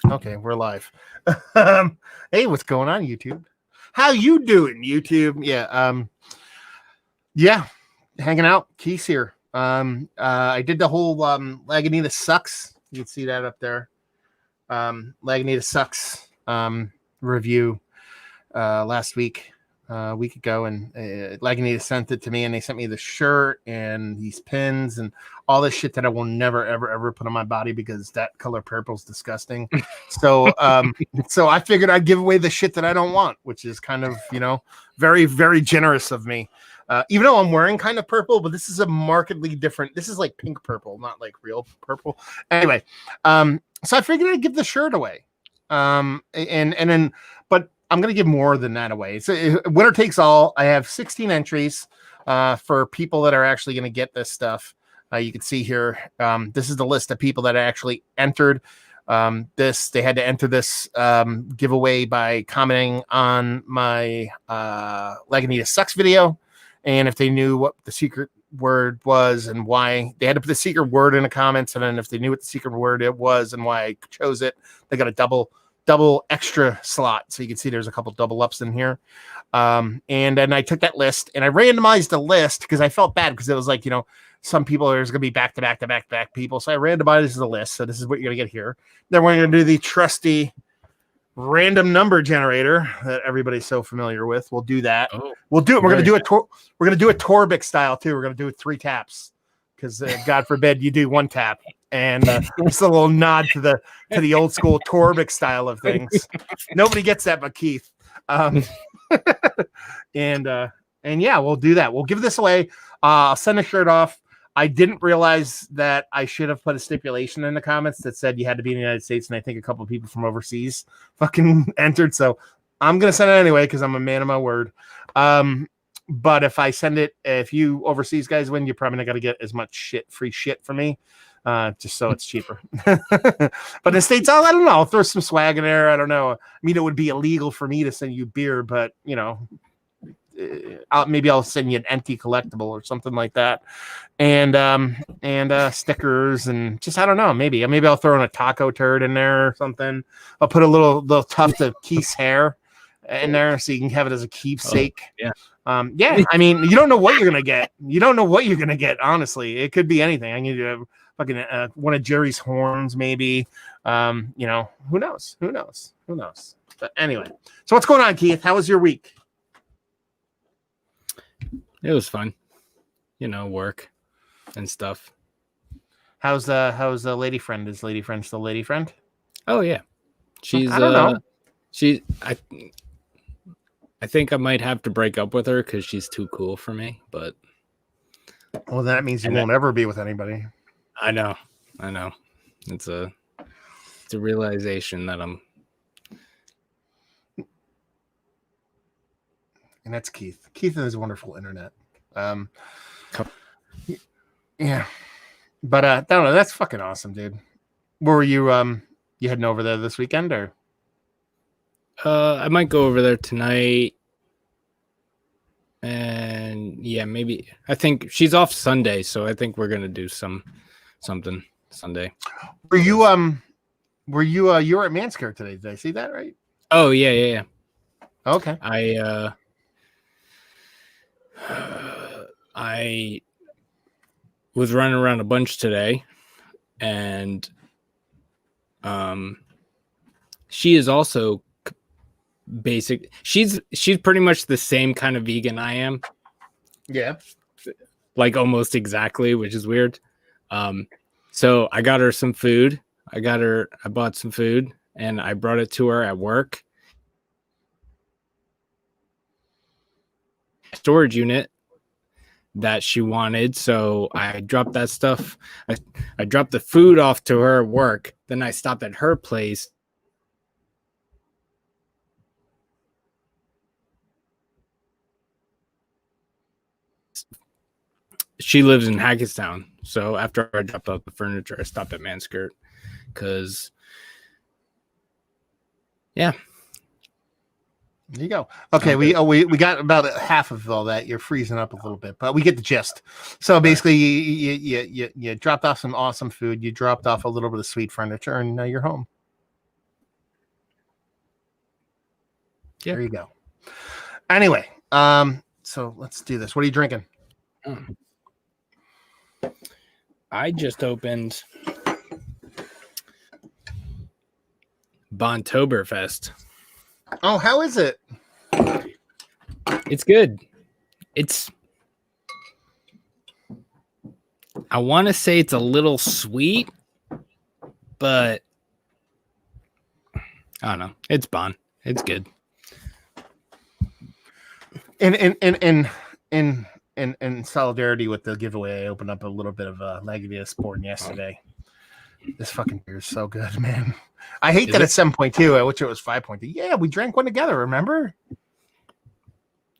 Okay, we're live. Hey, what's going on, YouTube? How you doing, YouTube? Yeah, hanging out. Keith's here. I did the whole Lagunitas sucks. You can see that up there. Lagunitas sucks review last week, a week ago, and Lagunitas sent it to me, and they sent me the shirt and these pins and all this shit that I will never, ever, ever put on my body because that color purple is disgusting. So, so I figured I'd give away the shit that I don't want, which is kind of, very, very generous of me. Even though I'm wearing kind of purple, but this is a markedly different. This is like pink purple, not like real purple. Anyway, so I figured I'd give the shirt away. And then, but I'm going to give more than that away. So winner takes all. I have 16 entries for people that are actually going to get this stuff. You can see here, this is the list of people that actually entered they had to enter this giveaway by commenting on my Lagunitas Sucks video. And if they knew what the secret word was and why, they had to put the secret word in the comments. And then if they knew what the secret word it was and why I chose it, they got a double extra slot. So you can see there's a couple double ups in here. And then I took that list and I randomized the list because I felt bad because it was like, some people there's going to be back to back people. So I randomized the list. So this is what you're going to get here. Then we're going to do the trusty random number generator that everybody's so familiar with. We'll do that. We'll do it. We're going to do it. We're going to do it Torbic style too. We're going to do it 3 taps because God forbid you do 1 tap. And just a little nod to the old school Torbic style of things. Nobody gets that but Keith. And yeah, we'll do that. We'll give this away. I'll send a shirt off. I didn't realize that I should have put a stipulation in the comments that said you had to be in the United States, and I think a couple of people from overseas fucking entered. So I'm gonna send it anyway because I'm a man of my word. But if I send it, if you overseas guys win, you're probably not gonna get as much free shit from me. Just so it's cheaper. But in the States, I don't know. I'll throw some swag in there. I don't know. I mean, it would be illegal for me to send you beer, but maybe I'll send you an empty collectible or something like that, and stickers and just I don't know. Maybe I'll throw in a taco turd in there or something. I'll put a little tuft of Keith's hair in there so you can have it as a keepsake. Yeah. I mean, you don't know what you're gonna get. You don't know what you're gonna get. Honestly, it could be anything. I need to fucking one of Jerry's horns, maybe. Who knows? But anyway, so what's going on, Keith? How was your week? It was fun, work and stuff. How's the lady friend? Is lady friend still lady friend? Oh yeah, she's. I don't know. I think I might have to break up with her because she's too cool for me. But well, that means you won't ever be with anybody. I know. It's a realization that I'm. And that's Keith. Keith and his wonderful internet. Yeah. But I don't know. That's fucking awesome, dude. Where were you? You heading over there this weekend or? I might go over there tonight. And yeah, maybe. I think she's off Sunday, so I think we're gonna do something Sunday. Were you you were at Manscare today? Did I see that right? Oh yeah. Okay. I was running around a bunch today, and she is also basic. She's pretty much the same kind of vegan I am. Yeah. Like almost exactly, which is weird. So I got her some food. I bought some food and I brought it to her at work. Storage unit that she wanted, so I dropped that stuff. I dropped the food off to her at work. Then I stopped at her place. She lives in Hackettstown, so after I dropped off the furniture, I stopped at Manskirt because, yeah. There you go. Okay, we got about half of all that. You're freezing up a little bit, but we get the gist. So basically, you dropped off some awesome food. You dropped off a little bit of sweet furniture, and now you're home. Yeah. There you go. Anyway, so let's do this. What are you drinking? I just opened Bontoberfest. Oh, how is it? It's good. I want to say it's a little sweet, but I don't know. It's Bon. It's good. In solidarity with the giveaway, I opened up a little bit of Lagunitas Born yesterday. This fucking beer is so good, man. I hate that it's 7.2. I wish it was 5.2. Yeah, we drank one together, remember?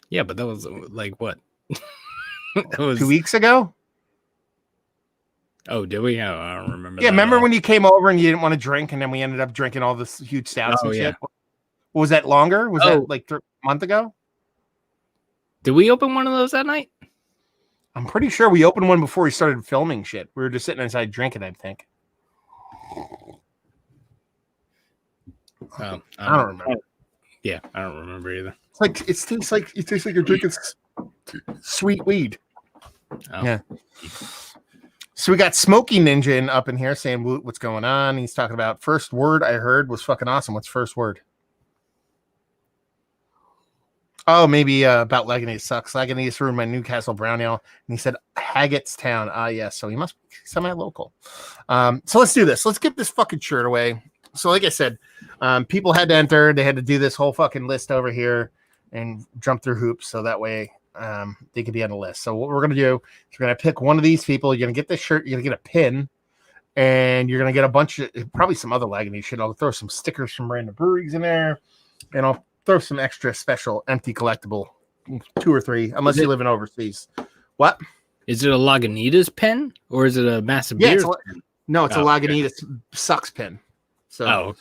Yeah, but that was like what? That was 2 weeks ago? Oh, did we? I don't remember. Yeah, remember when you came over and you didn't want to drink, and then we ended up drinking all this huge stouts and shit? Was that longer? Was that like a month ago? Did we open one of those that night? I'm pretty sure we opened one before we started filming shit. We were just sitting inside drinking, I think. I don't remember. Yeah, I don't remember either. It tastes like you're drinking sweet weed. Oh. Yeah. So we got Smoky Ninja up in here saying what's going on. He's talking about first word I heard was fucking awesome. What's first word? Oh, maybe about Lagunitas sucks. Lagunitas ruined my Newcastle brown ale. And he said Haggettstown. Yes. So he must be semi-local. So let's do this. Let's get this fucking shirt away. So like I said, people had to enter. They had to do this whole fucking list over here and jump through hoops. So that way they could be on the list. So what we're going to do is we're going to pick one of these people. You're going to get this shirt. You're going to get a pin. And you're going to get a bunch of, probably some other Lagunitas shit. I'll throw some stickers from random breweries in there. And I'll throw some extra special empty collectible, 2 or 3, unless you live in overseas. What? Is it a Lagunitas pen or is it a Massive Beers pen? No, it's a Lagunitas sucks pin. So, okay.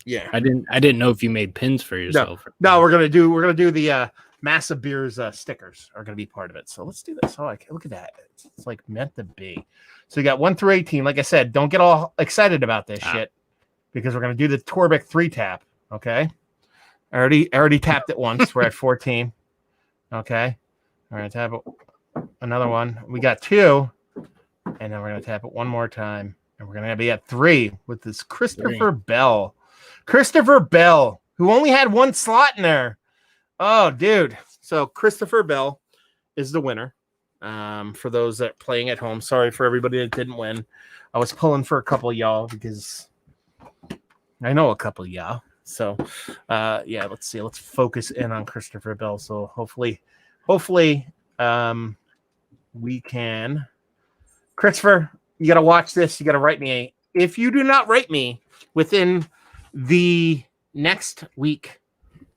Yeah. I didn't know if you made pins for yourself. No, we're gonna do the Massive Beers stickers are gonna be part of it. So let's do this. Oh, look at that. It's like meant to be. So you got 1 through 18. Like I said, don't get all excited about this shit because we're gonna do the Torbeck 3 tap. Okay. I already tapped it once. We're at 14. Okay. All right, tap it. Another one. We got 2, and then we're gonna tap it one more time, and we're gonna be at 3 with this Christopher Bell. Christopher Bell, who only had 1 slot in there. Oh, dude. So Christopher Bell is the winner. For those that are playing at home, sorry for everybody that didn't win. I was pulling for a couple of y'all because I know a couple of y'all. So, yeah, let's see. Let's focus in on Christopher Bell. So hopefully, we can. Christopher, you got to watch this. You got to write me. If you do not write me within the next week,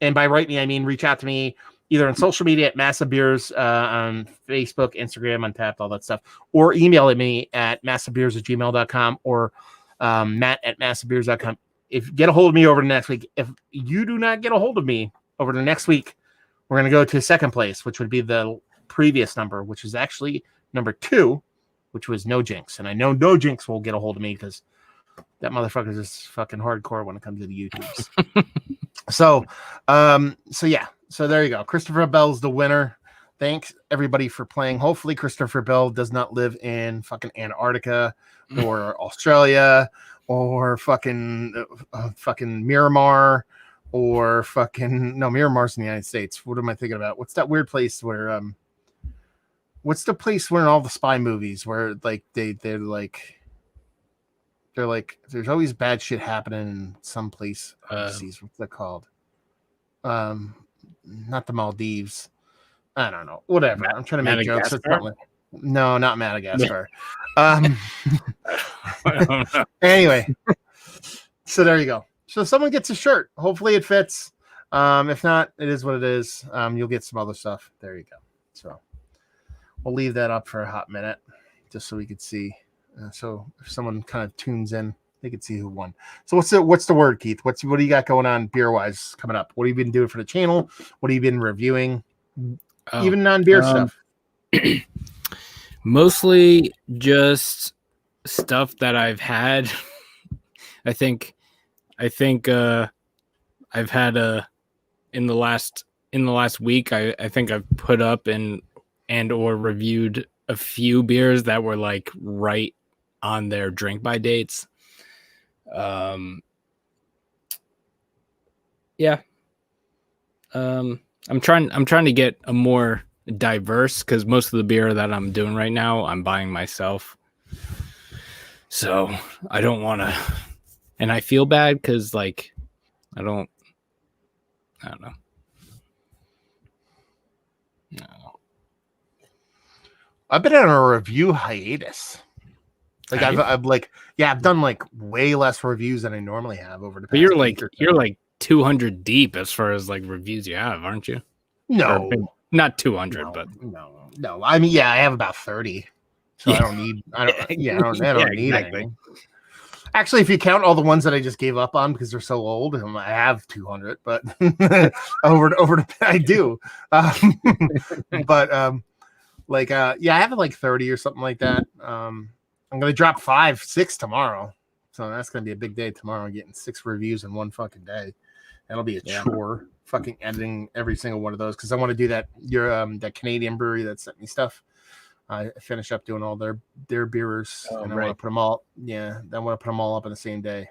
and by write me, I mean reach out to me either on social media at Massive Beers, on Facebook, Instagram, Untapped, all that stuff, or email at me at massivebeers@gmail.com or matt@massivebeers.com. If get a hold of me over the next week, if you do not get a hold of me over the next week, we're going to go to second place, which would be the previous number, which is actually number 2, which was No Jinx. And I know No Jinx will get a hold of me because that motherfucker is just fucking hardcore when it comes to the YouTubes. So yeah. So there you go. Christopher Bell's the winner. Thanks everybody for playing. Hopefully Christopher Bell does not live in fucking Antarctica or Australia or fucking Miramar or Miramar's in the United States. What am I thinking about? What's that weird place where what's the place where in all the spy movies where like they're like there's always bad shit happening in some place overseas. What's that called? Not the Maldives. I don't know. Whatever. I'm trying to make jokes. No, not Madagascar. Anyway, so there you go. So someone gets a shirt. Hopefully it fits. If not, it is what it is. You'll get some other stuff. There you go. So we'll leave that up for a hot minute just so we could see. So if someone kind of tunes in, they can see who won. So what's the word, Keith? What do you got going on beer wise coming up? What have you been doing for the channel? What have you been reviewing? Even non-beer stuff. Mostly just stuff that I've had. I think I've had in the last week, I think I've put up and or reviewed a few beers that were like right on their drink by dates. Yeah. I'm trying to get a more diverse, because most of the beer that I'm doing right now I'm buying myself. So I don't want to, and I feel bad because like I don't know. No. I've been on a review hiatus. Like Have you? I've done like way less reviews than I normally have over the past. But you're week like or so. 200 deep as far as like reviews you have, aren't you? Or No, not 200, but no. I mean, yeah, I have about 30, so yeah. I don't need. I don't. Yeah, I don't Yeah, need exactly. anything. Actually, if you count all the ones that I just gave up on because they're so old, I have 200, but I do. But yeah, I have like 30 or something like that. I'm gonna drop 5, 6 tomorrow, so that's gonna be a big day tomorrow. Getting 6 reviews in one fucking day. That'll be a chore. Fucking editing every single one of those because I want to do that. That Canadian brewery that sent me stuff. I finish up doing all their beers, and I want to put them all. Yeah, I want to put them all up in the same day.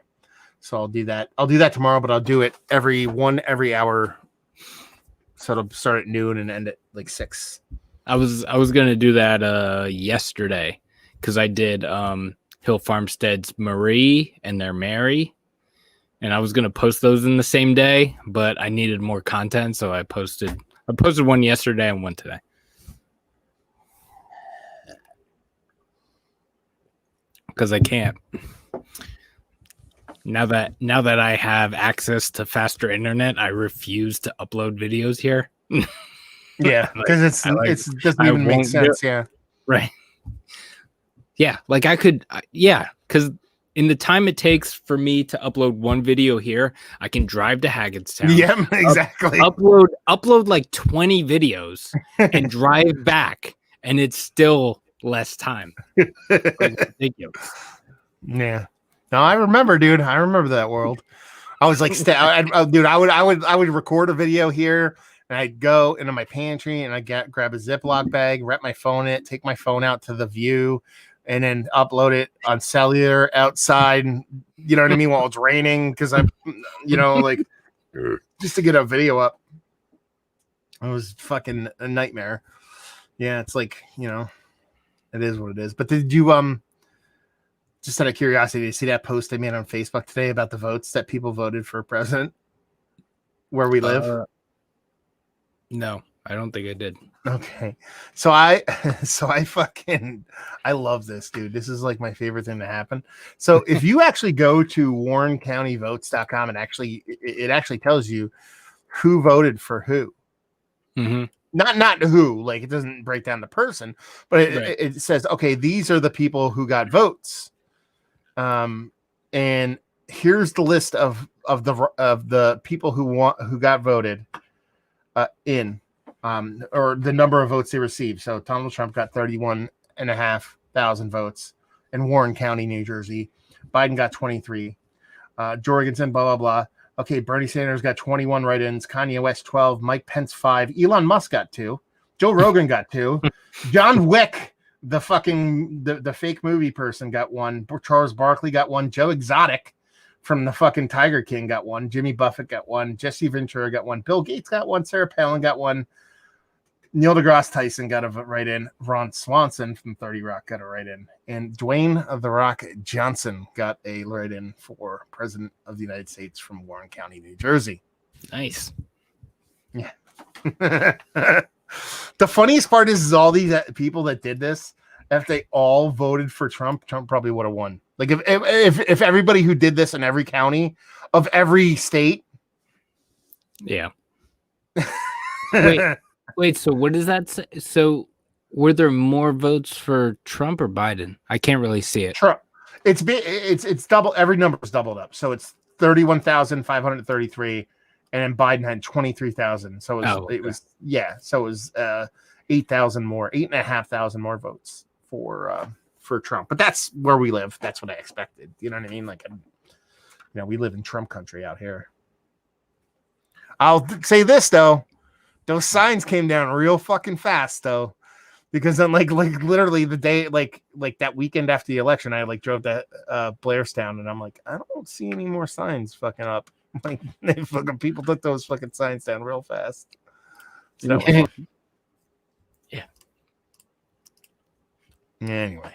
So I'll do that. I'll do that tomorrow, but I'll do it every hour. So it'll start at noon and end at like 6. I was gonna do that yesterday because I did Hill Farmstead's Marie and their Mary, and I was gonna post those in the same day, but I needed more content, so I posted one yesterday and one today. Because I can't. Now that I have access to faster internet, I refuse to upload videos here. Yeah, because it doesn't even make sense. Yeah, right. Yeah, like I could. Because in the time it takes for me to upload one video here, I can drive to Haggettstown. Yeah, exactly. Upload like 20 videos and drive back, and it's still less time. Like, ridiculous. Yeah. No, I remember, dude. I remember that world. I was like, dude, I would record a video here, and I'd go into my pantry and I'd grab a Ziploc bag, wrap my phone in it, take my phone out to the View, and then upload it on cellular outside. You know what I mean? While it's raining, because like just to get a video up. It was fucking a nightmare. Yeah, it's like, it is what it is. But did you just out of curiosity, did you see that post I made on Facebook today about the votes that people voted for president where we live? No, I don't think I did. Okay. So I love this, dude. This is like my favorite thing to happen. So if you actually go to warrencountyvotes.com and it actually tells you who voted for who. Mm-hmm. Not who, like it doesn't break down the person, but it says, okay, these are the people who got votes. And here's the list of the people who got voted in, or the number of votes they received. So Donald Trump got 31,500 votes in Warren County, New Jersey. Biden got 23. Jorgensen, blah, blah, blah. Okay, Bernie Sanders got 21 write-ins. Kanye West, 12. Mike Pence, 5. Elon Musk got 2. Joe Rogan got 2. John Wick, the fake movie person, got 1. Charles Barkley got 1. Joe Exotic from the fucking Tiger King got 1. Jimmy Buffett got 1. Jesse Ventura got 1. Bill Gates got 1. Sarah Palin got 1. Neil deGrasse Tyson got a write-in. Ron Swanson from 30 Rock got a write-in. And Dwayne of the Rock Johnson got a write-in for President of the United States from Warren County, New Jersey. Nice. Yeah. The funniest part is all these people that did this, if they all voted for Trump, Trump probably would have won. Like if everybody who did this in every county of every state. Yeah. Wait, so what does that say? So were there more votes for Trump or Biden? I can't really see it. Trump. It's double. Every number is doubled up. So it's 31,533, and then Biden had 23,000. So it was 8,000 more, 8,500 more votes for Trump. But that's where we live. That's what I expected. You know what I mean? Like, we live in Trump country out here. I'll say this though, those signs came down real fucking fast though, because then like literally the day like that weekend after the election, I like drove to Blairstown, and I'm like, I don't see any more signs fucking up. Like fucking people took those fucking signs down real fast. So that was fun. Yeah. Anyway.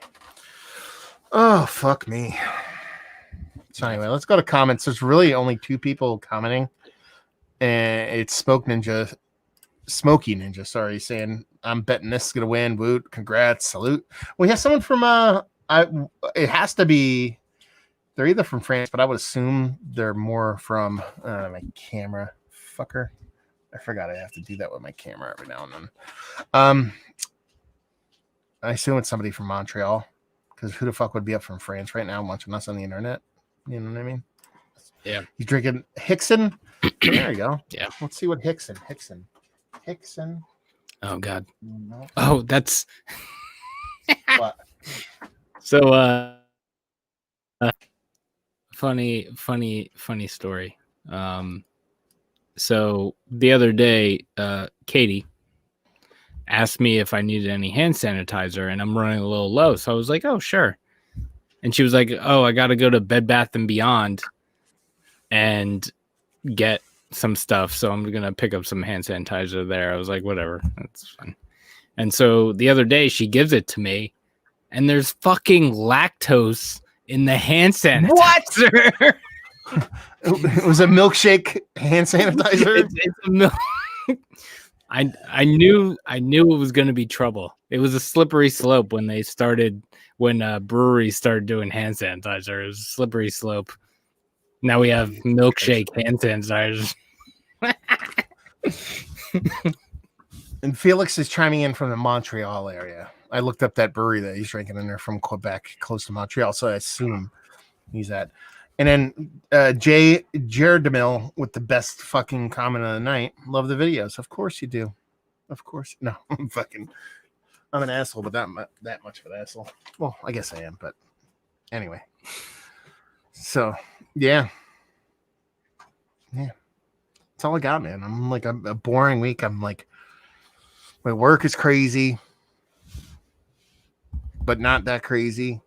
Oh fuck me. So anyway, let's go to comments. There's really only 2 people commenting, and it's Smoky Ninja. Sorry, saying I'm betting this is gonna win. Woot! Congrats! Salute. We have someone from it has to be. They're either from France, but I would assume they're more from my camera. Fucker, I forgot I have to do that with my camera every now and then. I assume it's somebody from Montreal, because who the fuck would be up from France right now watching us on the internet? You know what I mean? Yeah. He's drinking Hickson. There you go. Yeah. Let's see what Hickson. Oh God. No. Oh, that's What? so. Funny story. So the other day, Katie asked me if I needed any hand sanitizer, and I'm running a little low. So I was like, oh, sure. And she was like, oh, I got to go to Bed Bath & Beyond and get some stuff. So I'm going to pick up some hand sanitizer there. I was like, whatever. That's fine. And so the other day she gives it to me, and there's fucking lactose in the hand sanitizer. What? It was a milkshake hand sanitizer. It's a milk. I knew it was going to be trouble. It was a slippery slope when breweries started doing hand sanitizer. It was a slippery slope. Now we have milkshake hand sanitizers. And Felix is chiming in from the Montreal area. I looked up that brewery that he's drinking in there from Quebec, close to Montreal. So I assume he's at. And then Jared DeMille with the best fucking comment of the night. Love the videos. Of course you do. Of course. No, I'm an asshole, but that much of an asshole. Well, I guess I am, but anyway. So, yeah. That's all I got, man. I'm like a boring week. I'm like, my work is crazy, but not that crazy.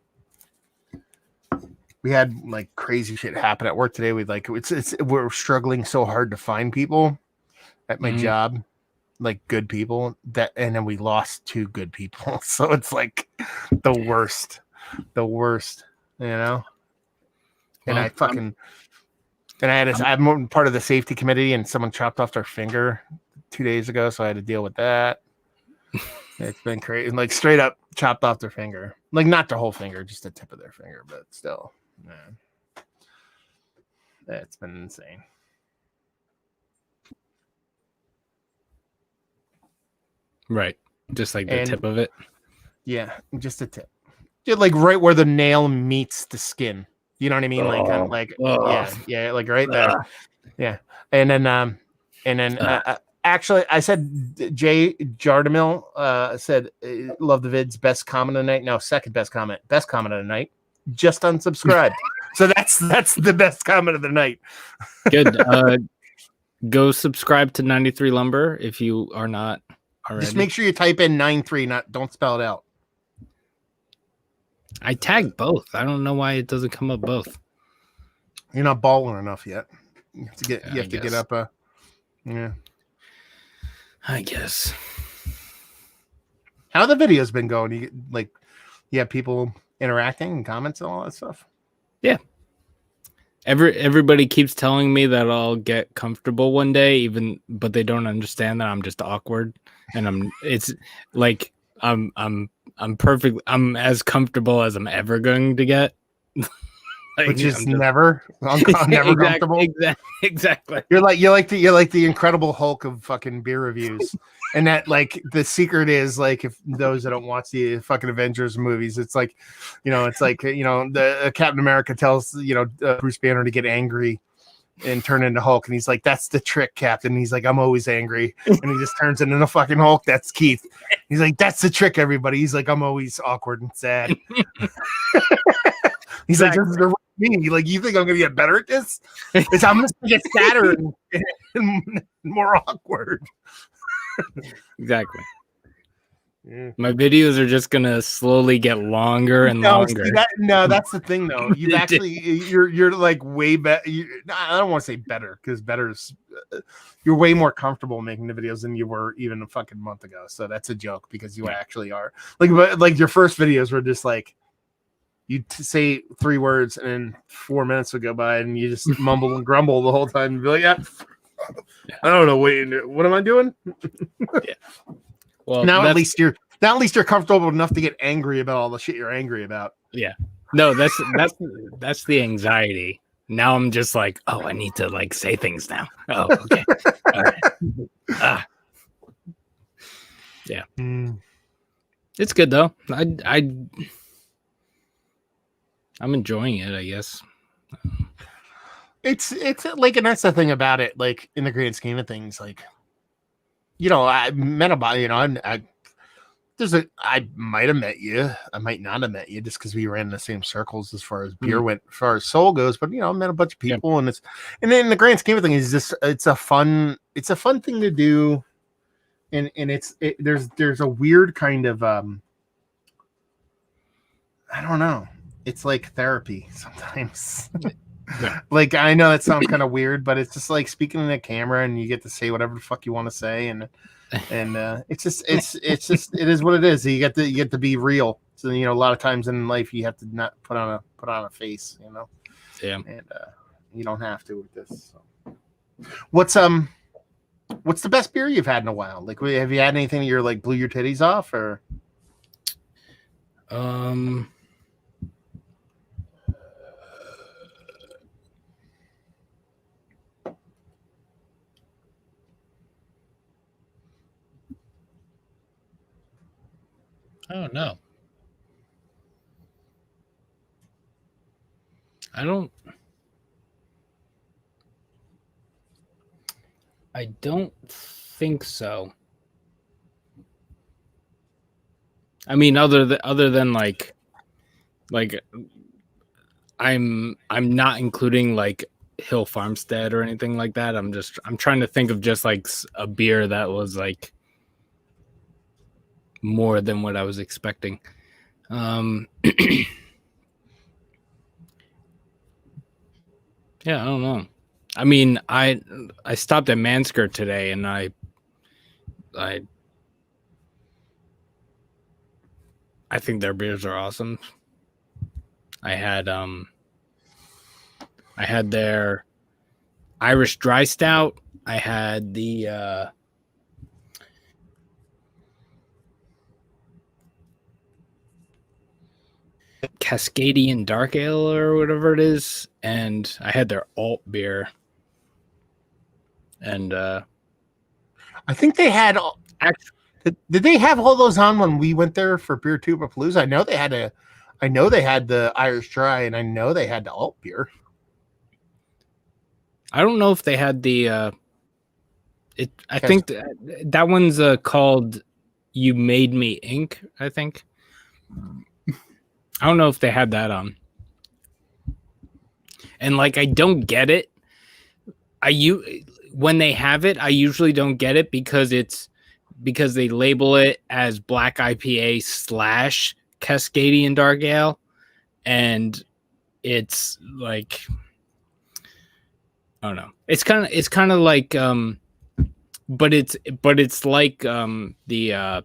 We had like crazy shit happen at work today. We're struggling so hard to find people at my job, like good people, and then we lost 2 good people. So it's like the worst, you know. And I'm part of the safety committee, and someone chopped off their finger 2 days ago, so I had to deal with that. It's been crazy, like straight up chopped off their finger, like not their whole finger, just the tip of their finger, but still, man, it's been insane. Right, just like the tip of it. Yeah, just a tip, like right where the nail meets the skin. You know what I mean? Like, kind of like, yeah, like right there. Yeah, and then actually, I said Jay Jardamil said love the vids, best comment of the night. No, second best comment of the night. Just unsubscribed. So that's the best comment of the night. Good. Go subscribe to 93 Lumber if you are not already. Just make sure you type in 93, don't spell it out. I tagged both. I don't know why it doesn't come up both. You're not baller enough yet. You have to get up. Yeah. I guess. How the videos been going? You have people interacting and comments and all that stuff. Yeah. Everybody keeps telling me that I'll get comfortable one day, but they don't understand that I'm just awkward, and I'm perfect. I'm as comfortable as I'm ever going to get. Which is never comfortable. Exactly. You're like the Incredible Hulk of fucking beer reviews, and that like the secret is like, if those that don't watch the fucking Avengers movies, it's like, the Captain America tells Bruce Banner to get angry and turn into Hulk, and he's like, that's the trick, Captain. And he's like, I'm always angry, and he just turns into the fucking Hulk. That's Keith. He's like, that's the trick, everybody. He's like, I'm always awkward and sad. He's like, this is the me. Like, you think I'm gonna get better at this? It's I'm just gonna get sadder and more awkward. Exactly. Yeah. My videos are just gonna slowly get longer and No, longer. see that's the thing though. You've actually you're like way better. I don't want to say better because better's you're way more comfortable making the videos than you were even a fucking month ago. So that's a joke because you actually are like your first videos were just like you say 3 words and then 4 minutes would go by and you just mumble and grumble the whole time and be like, yeah. I don't know. Wait, what am I doing? Yeah. Well, now at least you're comfortable enough to get angry about all the shit you're angry about. Yeah. No, that's the anxiety. Now I'm just like, oh, I need to like say things now. Oh, okay. All right. Yeah. It's good though. I'm enjoying it, I guess. It's like, and that's the thing about it. Like in the grand scheme of things, like I met about I might have met you, I might not have met you, just because we ran in the same circles as far as beer went, as far as soul goes. But I met a bunch of people, and then in the grand scheme of things, it's a fun thing to do, and there's a weird kind of I don't know. It's like therapy sometimes. Yeah. Like, I know that sounds kind of weird, but it's just like speaking in a camera and you get to say whatever the fuck you want to say, and it's just it is what it is. You get to be real. So a lot of times in life you have to not put on a face, Yeah. And you don't have to with this. So. What's the best beer you've had in a while? Like, have you had anything that you're like blew your titties off, or? I don't know. I don't think so. I mean, other than like I'm not including like Hill Farmstead or anything like that. I'm trying to think of just like a beer that was like more than what I was expecting. Yeah, I don't know. I mean, I stopped at Manskirt today, and I think their beers are awesome. I had their Irish Dry Stout. I had the Cascadian Dark Ale or whatever it is, and I had their alt beer. And I think they had. Did they have all those on when we went there for Beer Tuba Palooza? I know they had the Irish Dry, and I know they had the alt beer. I don't know if they had the. I think that one's called "You Made Me Inc." I think. I don't know if they had that on. And like, I don't get it. When they have it, I usually don't get it because they label it as Black IPA / Cascadian Dark Ale, and it's like, I don't know. It's kind of like but it's like the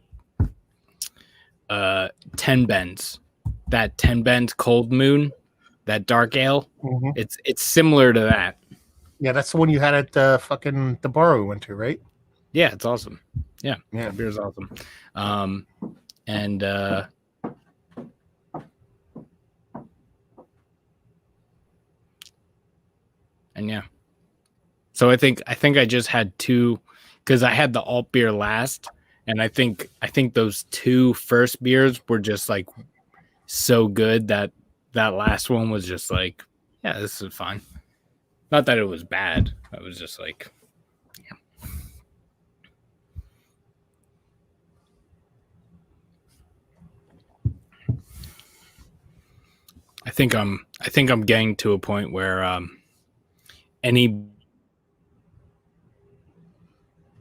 10 Bends, that 10 Bends Cold Moon, that dark ale. Mm-hmm. It's similar to that. Yeah, that's the one you had at the bar we went to, right? Yeah, it's awesome. Yeah, that beer's awesome. And yeah. So I think I just had 2, because I had the alt beer last, and I think those 2 first beers were just like so good that last one was just like, yeah, this is fine. Not that it was bad. I was just like, yeah. I think I'm getting to a point where any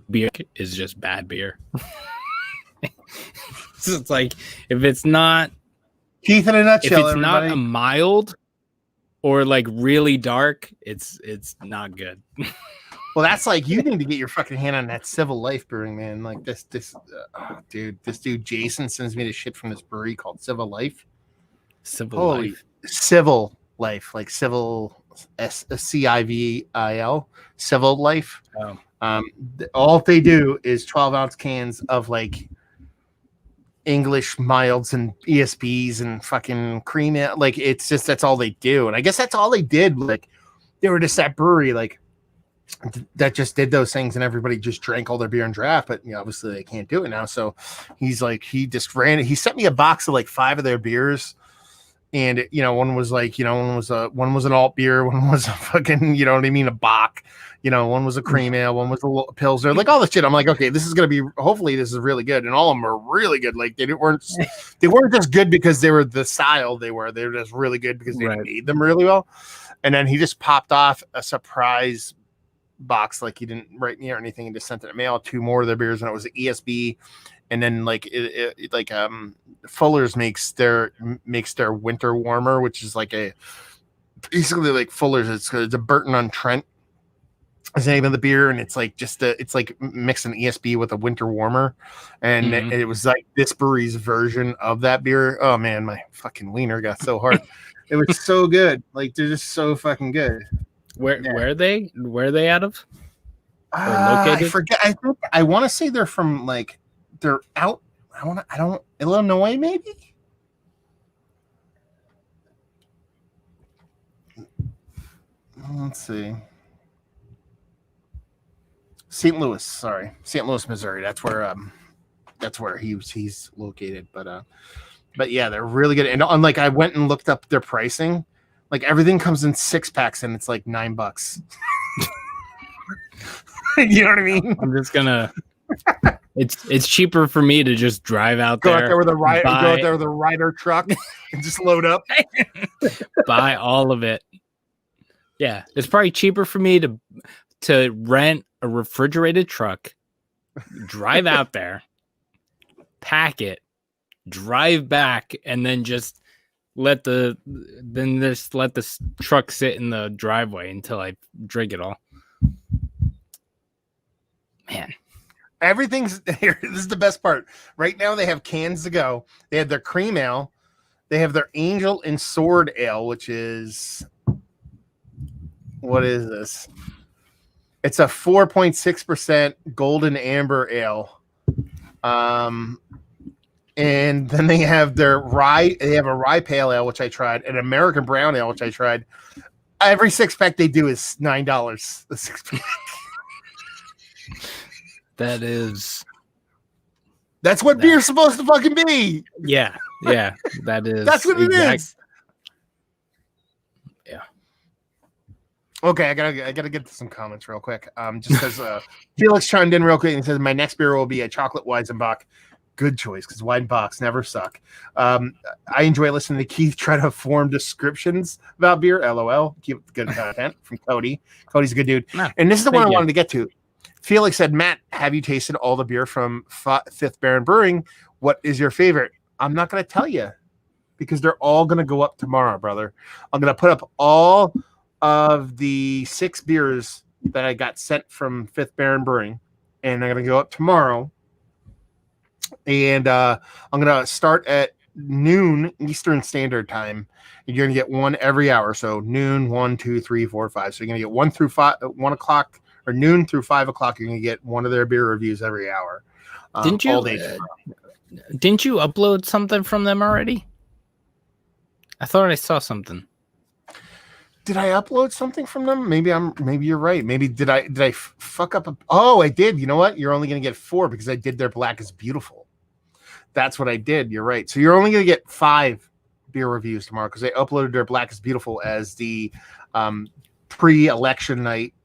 beer is just bad beer. So it's like if it's not Keith in a nutshell, if it's everybody. not a mild or like really dark, it's not good. Well, that's like you need to get your fucking hand on that Civil Life brewing, man. Like this dude Jason sends me the shit from this brewery called Civil Life. Civil Life, like civil CIVIL, Civil Life. Oh. All they do is 12-ounce cans of like English milds and ESBs and fucking cream. Like it's just that's all they do, and I guess that's all they did. Like they were just that brewery, like that just did those things, and everybody just drank all their beer and draft. But you know, obviously they can't do it now. So he's like, he just ran it. He sent me a box of like 5 of their beers. And you know, one was like, you know, one was an alt beer, one was a fucking, you know what I mean, a Bach, you know, one was a cream ale, one was a Pilsner, like all the shit. I'm like, okay, this is gonna be, hopefully this is really good, and all of them are really good. Like they weren't just good because they were the style they were just really good because they made them really well. And then he just popped off a surprise box, like he didn't write me or anything, and just sent it in mail 2 more of their beers, and it was an ESB. And then like Fuller's makes their winter warmer, which is like basically like Fuller's. It's a Burton on Trent is the name of the beer, and it's like it's like mixing ESB with a winter warmer, and it was like this brewery's version of that beer. Oh man, my fucking wiener got so hard. It was so good. Like they're just so fucking good. Where are they out of? I forget. I want to say they're from like. They're out. Illinois, maybe. Let's see. St. Louis, Missouri. That's where he's located. But yeah, they're really good. And like I went and looked up their pricing. Like everything comes in 6-packs, and it's like $9. You know what I mean? I'm just gonna. It's cheaper for me to just drive out go there. Out there with a rider, go out there with a rider truck and just load up. Buy all of it. Yeah, it's probably cheaper for me to rent a refrigerated truck, drive out there, pack it, drive back, and then just let the truck sit in the driveway until I drink it all. Man. Everything's here. This is the best part. Right now, they have cans to go. They have their cream ale. They have their angel and sword ale, which is what is this? It's a 4.6% golden amber ale. And then they have their rye. They have a rye pale ale, which I tried, an American brown ale, which I tried. Every 6-pack they do is $9. The 6-pack. That's what beer's supposed to fucking be. Yeah, that is. That's what it is. Yeah. Okay, I gotta get to some comments real quick. Just because Felix chimed in real quick and says my next beer will be a chocolate Weizenbach. Good choice, because Weizenbachs never suck. I enjoy listening to Keith try to form descriptions about beer. LOL. Keep good content from Cody. Cody's a good dude. And this is the one I wanted to get to. Felix said, Matt, have you tasted all the beer from Fifth Baron Brewing? What is your favorite? I'm not going to tell you because they're all going to go up tomorrow, brother. I'm going to put up all of the 6 beers that I got sent from Fifth Baron Brewing, and they're going to go up tomorrow. And I'm going to start at noon Eastern Standard Time. And you're going to get one every hour. So noon, 1, 2, 3, 4, 5. So you're going to get 1 through 5, 1 o'clock. Or noon through 5 o'clock, you're gonna get one of their beer reviews every hour. Didn't you? Didn't you upload something from them already? I thought I saw something. Did I upload something from them? Maybe you're right. Maybe did I fuck up? I did. You know what? You're only gonna get 4 because I did their Black is Beautiful. That's what I did. You're right. So you're only gonna get 5 beer reviews tomorrow because they uploaded their Black is Beautiful as the pre-election night.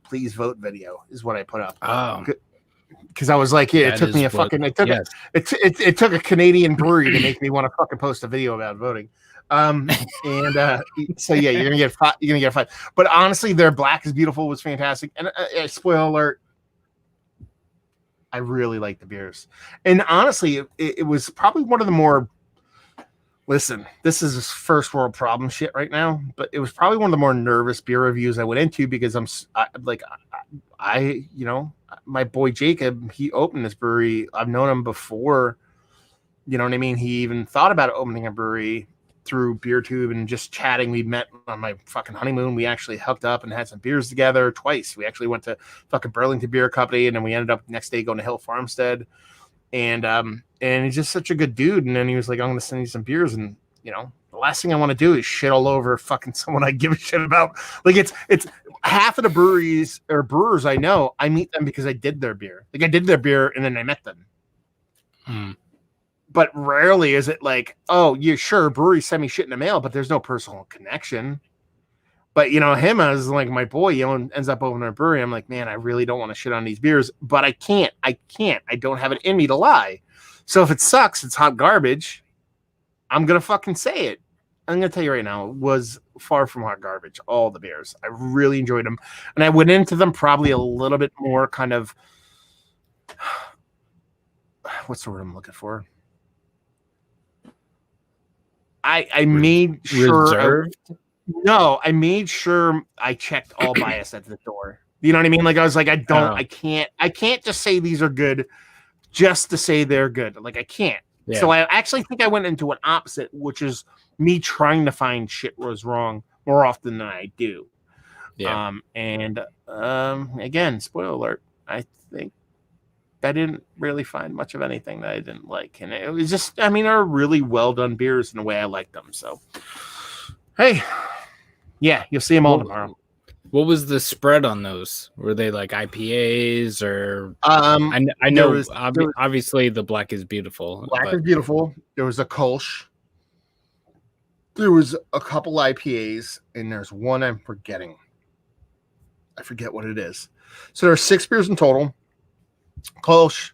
Please vote video is what I put up. Because I was like, it took a Canadian brewery to make me want to fucking post a video about voting. And so yeah, you're gonna get five. You're gonna get five. But honestly, their Black is Beautiful was fantastic. And spoiler alert, I really like the beers. And honestly, it was probably one of the more. Listen, this is first world problem shit right now, but it was probably one of the more nervous beer reviews I went into because my boy Jacob, he opened this brewery. I've known him before. You know what I mean? He even thought about opening a brewery through BeerTube and just chatting. We met on my fucking honeymoon. We actually hooked up and had some beers together twice. We actually went to fucking Burlington Beer Company, and then we ended up next day going to Hill Farmstead. And he's just such a good dude. And then he was like, I'm going to send you some beers. And, you know, the last thing I want to do is shit all over fucking someone I give a shit about. Like it's half of the breweries or brewers I know, I meet them because I did their beer. Like I did their beer and then I met them. But rarely is it like, oh, you're sure breweries send me shit in the mail, but there's no personal connection. But, you know, him as like my boy, you know, ends up opening a brewery. I'm like, man, I really don't want to shit on these beers, but I can't. I don't have it in me to lie. So if it sucks, it's hot garbage. I'm going to fucking say it. I'm going to tell you right now, it was far from hot garbage, all the beers. I really enjoyed them. And I went into them probably a little bit more kind of, what's the word I'm looking for? I made sure reserved. I made sure I checked all bias at the door. You know what I mean? Like I was like, I can't just say these are good just to say they're good. Like I can't. Yeah. So I actually think I went into an opposite, which is me trying to find shit was wrong more often than I do. Yeah. Again, spoiler alert, I think I didn't really find much of anything that I didn't like. And it was just, I mean, they're really well done beers in the way I like them. So, hey, yeah, you'll see them all tomorrow. What was the spread on those? Were they like IPAs or? I know obviously the Black is Beautiful. Black is Beautiful. There was a Kolsch. There was a couple IPAs, and there's one I'm forgetting. I forget what it is. So there are 6 beers in total. Kolsch,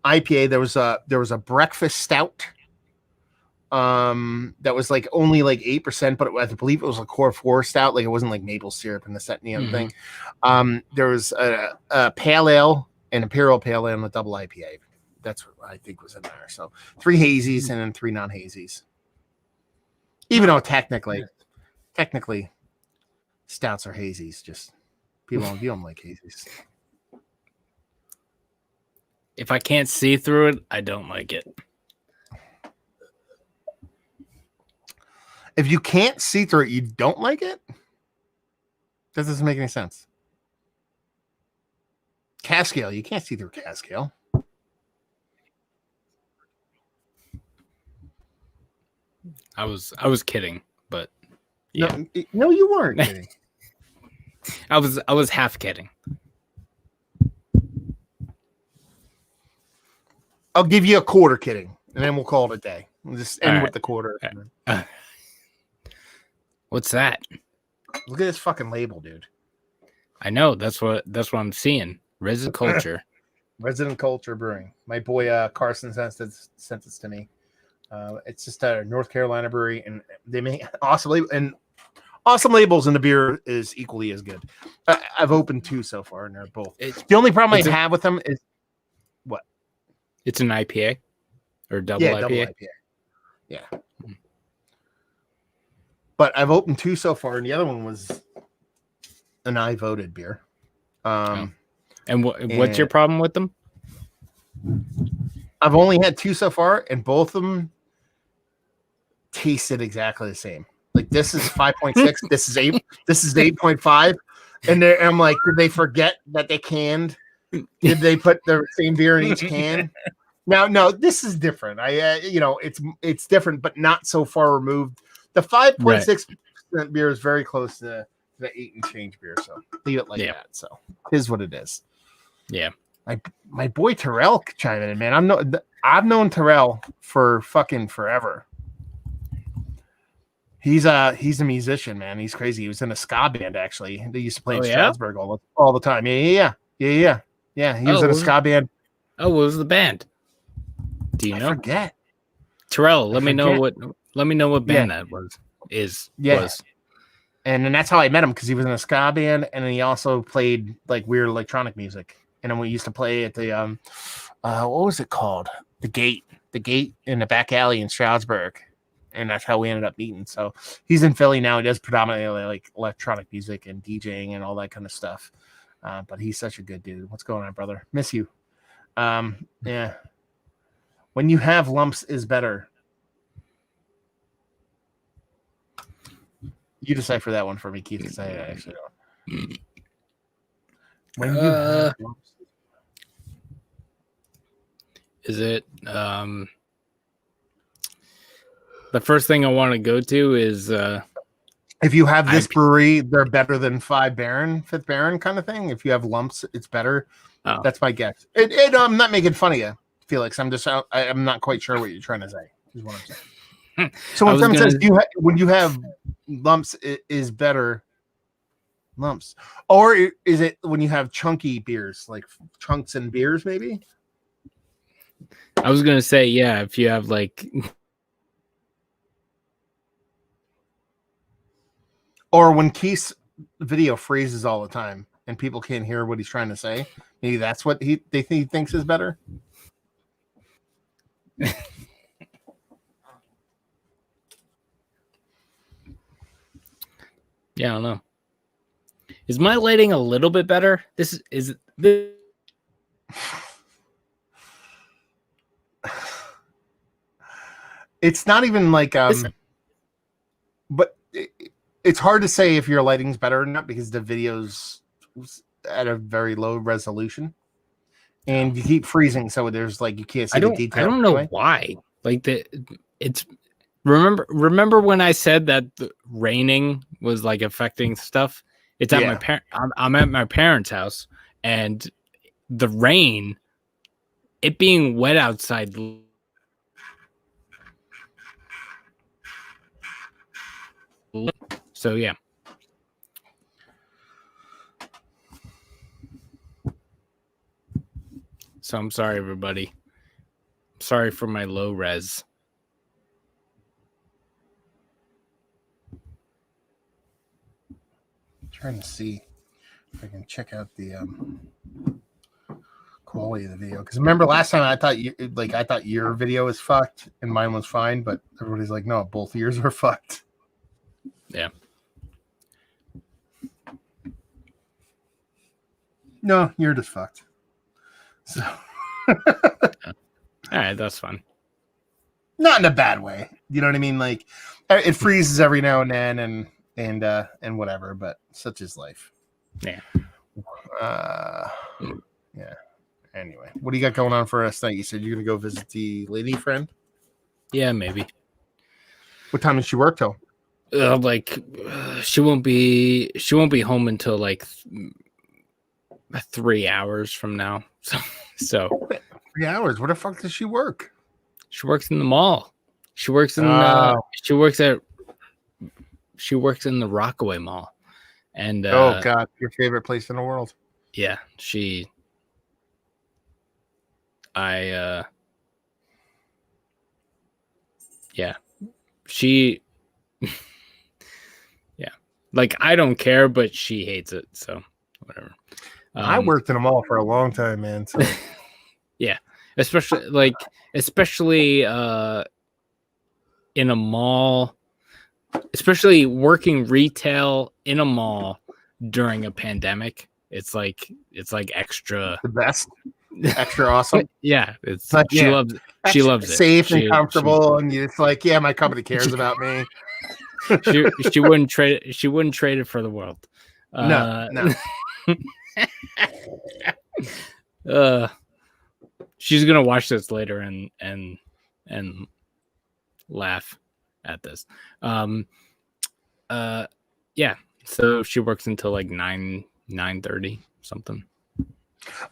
IPA. There was a breakfast stout. That was like only like 8%, but I believe it was a core 4 stout. Like it wasn't like maple syrup and this, that, and the other thing. There was a pale ale, an imperial pale ale, and a double IPA. That's what I think was in there. So 3 hazies and then 3 non-hazies. Even though technically, stouts are hazies. Just people don't like hazies. If I can't see through it, I don't like it. If you can't see through it, you don't like it? That doesn't make any sense. Cask ale, you can't see through cask ale. I was kidding, but yeah. No, you weren't kidding. I was half kidding. I'll give you a quarter kidding, and then we'll call it a day. We'll just end with the quarter. What's that? Look at this fucking label, dude. I know. That's what I'm seeing. Resident Culture. Resident Culture Brewing. My boy Carson sent this to me. It's just a North Carolina brewery, and they make awesome labels, and the beer is equally as good. I've opened 2 so far, and they're both. The only problem I have with them is what? It's an IPA or double IPA. Double IPA. Yeah. But I've opened 2 so far, and the other one was an I voted beer. And what's your problem with them? I've only had 2 so far, and both of them tasted exactly the same. Like this is 5.6, this is 8, this is 8.5, and I'm like, did they forget that they canned? Did they put the same beer in each can? No, this is different. It's different, but not so far removed. The 5.6% beer is very close to the 8 and change beer, so leave it like that. So it is what it is. Yeah. My boy Terrell chiming in, man. I've known Terrell for fucking forever. He's a musician, man. He's crazy. He was in a ska band actually. They used to play in Strasbourg all the time. Yeah. He was in a ska band. Oh, what was the band? Do you know? I forget. Terrell, let me know Let me know what band Yeah. that was. Was. And then that's how I met him, because he was in a ska band, and then he also played like weird electronic music. And then we used to play at the what was it called? The Gate in the back alley in Stroudsburg, and that's how we ended up meeting. So he's in Philly now. He does predominantly like electronic music and DJing and all that kind of stuff. But he's such a good dude. What's going on, brother? Miss you. Yeah. When you have lumps is better. You decipher that one for me, Keith, because I actually don't. When you have lumps. Is it the first thing I want to go to is If you have this brewery, they're better than Fifth Baron kind of thing. If you have lumps, it's better. Oh. That's my guess. I'm not making fun of you, Felix. I'm not quite sure what you're trying to say. Is what I'm saying. So when someone says when you have lumps, it is better. Lumps, or is it when you have chunky beers, like chunks and beers, maybe? I was gonna say, yeah, if you have like, or when Keith's video freezes all the time and people can't hear what he's trying to say, maybe that's what he thinks is better. Yeah, I don't know. Is my lighting a little bit better? This. It's not even like but it's hard to say if your lighting's better or not, because the video's at a very low resolution and you keep freezing, so there's like you can't see the detail. I don't know why. Like it's remember when I said that the raining was like affecting stuff? It's at my parent. I'm at my parents' house, and the rain, it being wet outside. So yeah. So I'm sorry, everybody. Sorry for my low res. Trying to see if I can check out the quality of the video, because remember last time I thought your video was fucked and mine was fine, but everybody's like, no, both yours were fucked. Yeah. No, you're just fucked. So all right, that's fine. Not in a bad way, you know what I mean? Like it freezes every now and then, and whatever, but such is life. Yeah. Yeah. Anyway, what do you got going on for us tonight? You said you're gonna go visit the lady friend. Yeah, maybe. What time does she work till? She won't be home until like 3 hours from now. So 3 hours. Where the fuck does she work? She works in the mall. She works in she works in the Rockaway Mall. And oh god, your favorite place in the world. Yeah, yeah, like I don't care, but she hates it, so whatever. I worked in a mall for a long time, man. So yeah, especially in a mall, especially working retail in a mall during a pandemic. It's like extra the best, extra awesome. Yeah, it's like, she loves it. She loves it. Safe and comfortable, and it's like, yeah, my company cares about me. she wouldn't trade it. She wouldn't trade it for the world. No. She's gonna watch this later and laugh at this. Yeah. So she works until like 9:30 something.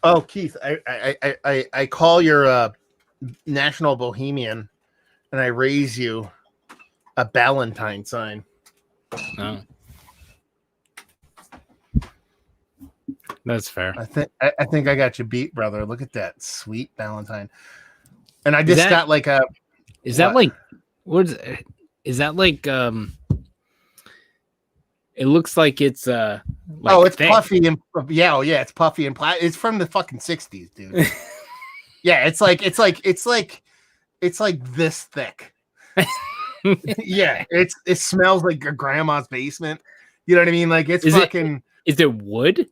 Oh, Keith, I call your national bohemian, and I raise you a Ballantine sign. Oh. That's fair. I think I got you beat, brother. Look at that sweet Ballantine. And I just got like a. Is that like what is it? Is that like it looks like it's like it's thick. puffy and it's puffy and it's from the fucking 60s, dude. Yeah, it's like this thick. Yeah, it smells like a grandma's basement. You know what I mean? Like it's fucking. Is it wood?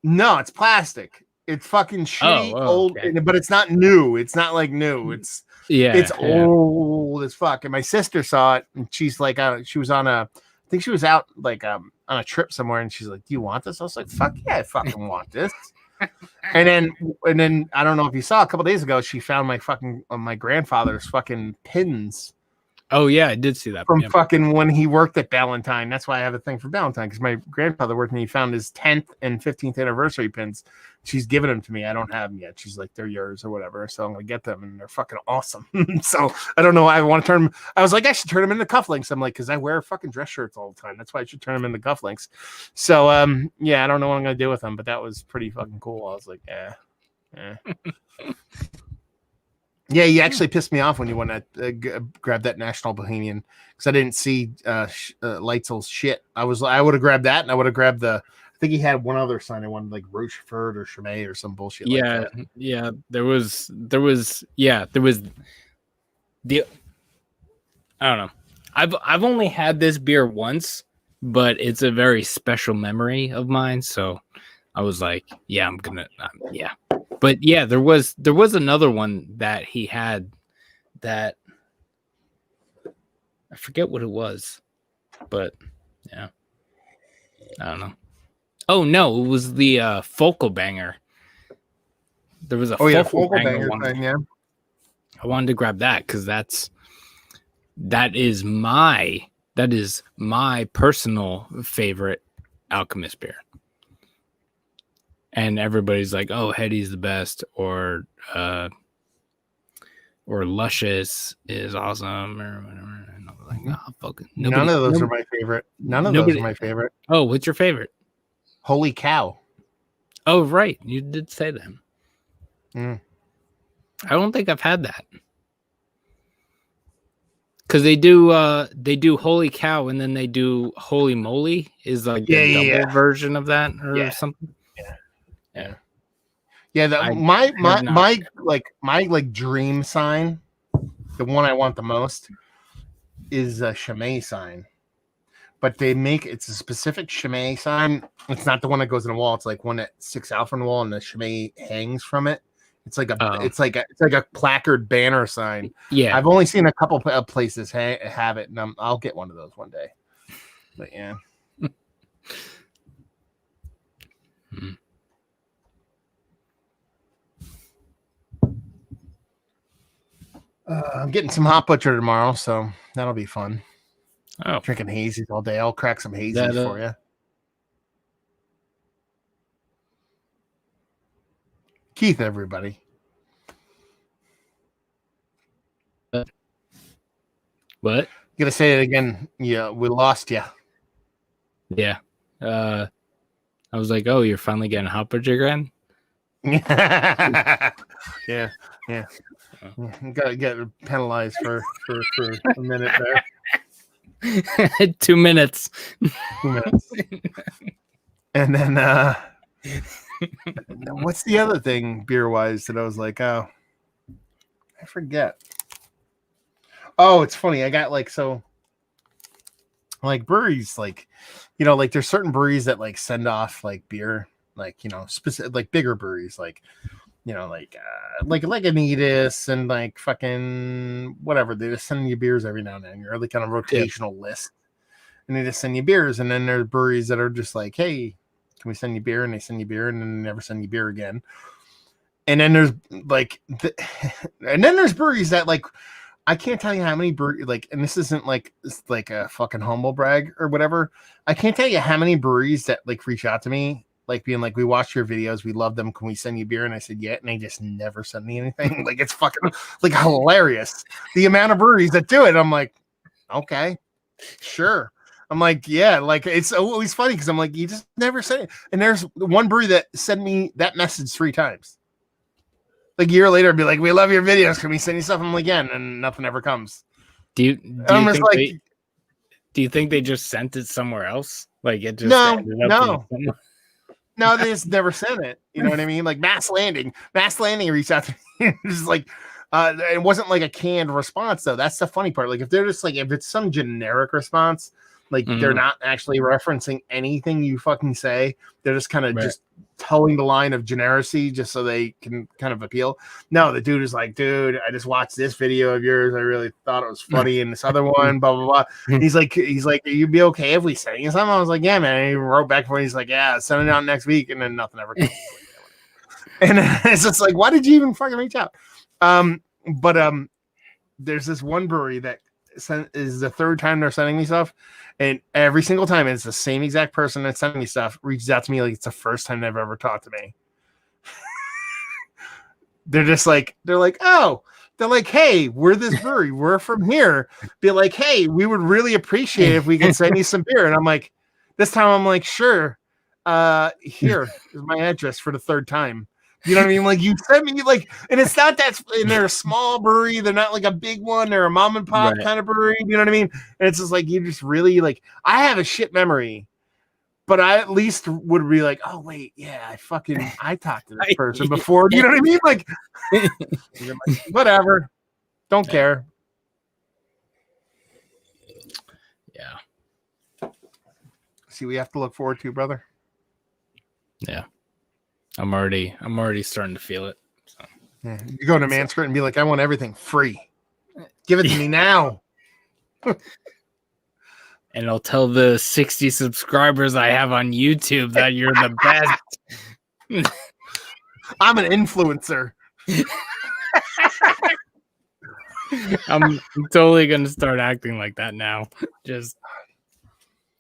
No, it's plastic. It's fucking shitty old, okay. but it's not new. It's not like new. It's old as fuck. And my sister saw it, and she's like, she was on I think she was out like on a trip somewhere, and she's like, "Do you want this?" I was like, "Fuck yeah, I fucking want this." And then I don't know if you saw a couple days ago, she found my grandfather's fucking pins. Oh yeah, I did see that from fucking when he worked at Ballantyne. That's why I have a thing for Ballantyne, because my grandfather worked and he found his 10th and 15th anniversary pins. She's given them to me. I don't have them yet. She's like, they're yours or whatever. So I'm gonna get them, and they're fucking awesome. So I don't know. I want to turn them. I was like, I should turn them into cufflinks. I'm like, because I wear fucking dress shirts all the time. That's why I should turn them into cufflinks. So yeah, I don't know what I'm gonna do with them, but that was pretty fucking cool. I was like, yeah. Yeah, you actually pissed me off when you went to grab that National Bohemian, because I didn't see Leitzel's shit. I would have grabbed that, and I would have grabbed I think he had one other sign. I wanted like Rochefort or Chimay or some bullshit. Like that. Yeah. There was the. I don't know. I've only had this beer once, but it's a very special memory of mine. So I was like, yeah, I'm gonna, yeah. But yeah, there was another one that he had that I forget what it was, but yeah, I don't know. Oh no, it was the Focal Banger. There was a Focal Banger one. Thing, yeah. I wanted to grab that because that is my personal favorite Alchemist beer. And everybody's like, "Oh, Hetty's the best," or Luscious is awesome, or whatever. And I was like, "Oh, fucking none of those are my favorite. None of those are my favorite." Oh, what's your favorite? Holy cow! Oh, right, you did say that. I don't think I've had that, because they do Holy Cow, and then they do Holy Moly is like a double version of that or something. Yeah. My dream sign, the one I want the most, is a Chimay sign. But it's a specific Chimay sign. It's not the one that goes in the wall. It's like one that sticks out from the wall and the Chimay hangs from it. It's like a placard banner sign. Yeah, I've only seen a couple of places have it, and I'll get one of those one day. But yeah. I'm getting some hot butcher tomorrow, so that'll be fun. Oh, drinking hazies all day. I'll crack some hazies for you. Keith, everybody. What? You gotta say it again. Yeah, we lost you. Yeah. I was like, oh, you're finally getting hot butcher again? Yeah. Gotta get penalized for a minute there. 2 minutes. 2 minutes. And then what's the other thing beer wise that I was like, oh, I forget. Oh, it's funny. I got like breweries, like, you know, like there's certain breweries that like send off like beer, like, you know, specific, like bigger breweries, like, you know, like Lagunitas and like fucking whatever. They just send you beers every now and then. You're like on a rotational list, and they just send you beers. And then there's breweries that are just like, hey, can we send you beer? And they send you beer, and then they never send you beer again. And then there's like, and then there's breweries that like, I can't tell you how many breweries, like, and this isn't like a fucking humble brag or whatever. I can't tell you how many breweries that like reach out to me, like being like, we watched your videos, we love them, can we send you beer? And I said, yeah, and they just never send me anything. Like, it's fucking like hilarious the amount of breweries that do it. I'm like, okay, sure. I'm like, yeah, like it's always funny because I'm like, you just never say it. And there's one brewery that sent me that message 3 times. Like a year later, I'd be like, we love your videos, can we send you stuff? I'm like, again, and nothing ever comes. Do you I'm just think like, do you think they just sent it somewhere else? Like it just no, ended up no. in No, they just never sent it. You know what I mean? Like Mass Landing reached out to me. It's like, it wasn't like a canned response though. That's the funny part. Like if they're just like, if it's some generic response, like they're not actually referencing anything you fucking say. They're just kind of just towing the line of generacy just so they can kind of appeal. No, the dude is like, dude, I just watched this video of yours. I really thought it was funny. And this other one, blah, blah, blah. He's like, you'd be okay if we sent you something? I was like, yeah, man. And he wrote back for me. He's like, yeah, send it out next week. And then nothing ever comes. And it's just like, why did you even fucking reach out? But there's this one brewery that is the third time they're sending me stuff. And every single time it's the same exact person that's sending me stuff reaches out to me like it's the first time they've ever talked to me. They're like, oh, they're like, hey, we're this brewery. We're from here. Be like, hey, we would really appreciate if we could send you some beer. And I'm like, this time I'm like, sure. Here is my address for the third time. You know what I mean? Like you sent me like, and it's not that, and they're a small brewery. They're not like a big one. They're a mom and pop kind of brewery. You know what I mean? And it's just like, you just really like, I have a shit memory, but I at least would be like, oh wait, yeah, I talked to this person before. You know what I mean? Like, whatever. Don't care. Yeah. See, we have to look forward to, brother. Yeah. I'm already starting to feel it. So. Yeah. You go to Manscrit and be like, I want everything free. Give it to me now. And I'll tell the 60 subscribers I have on YouTube that you're the best. I'm an influencer. I'm totally gonna start acting like that now. Just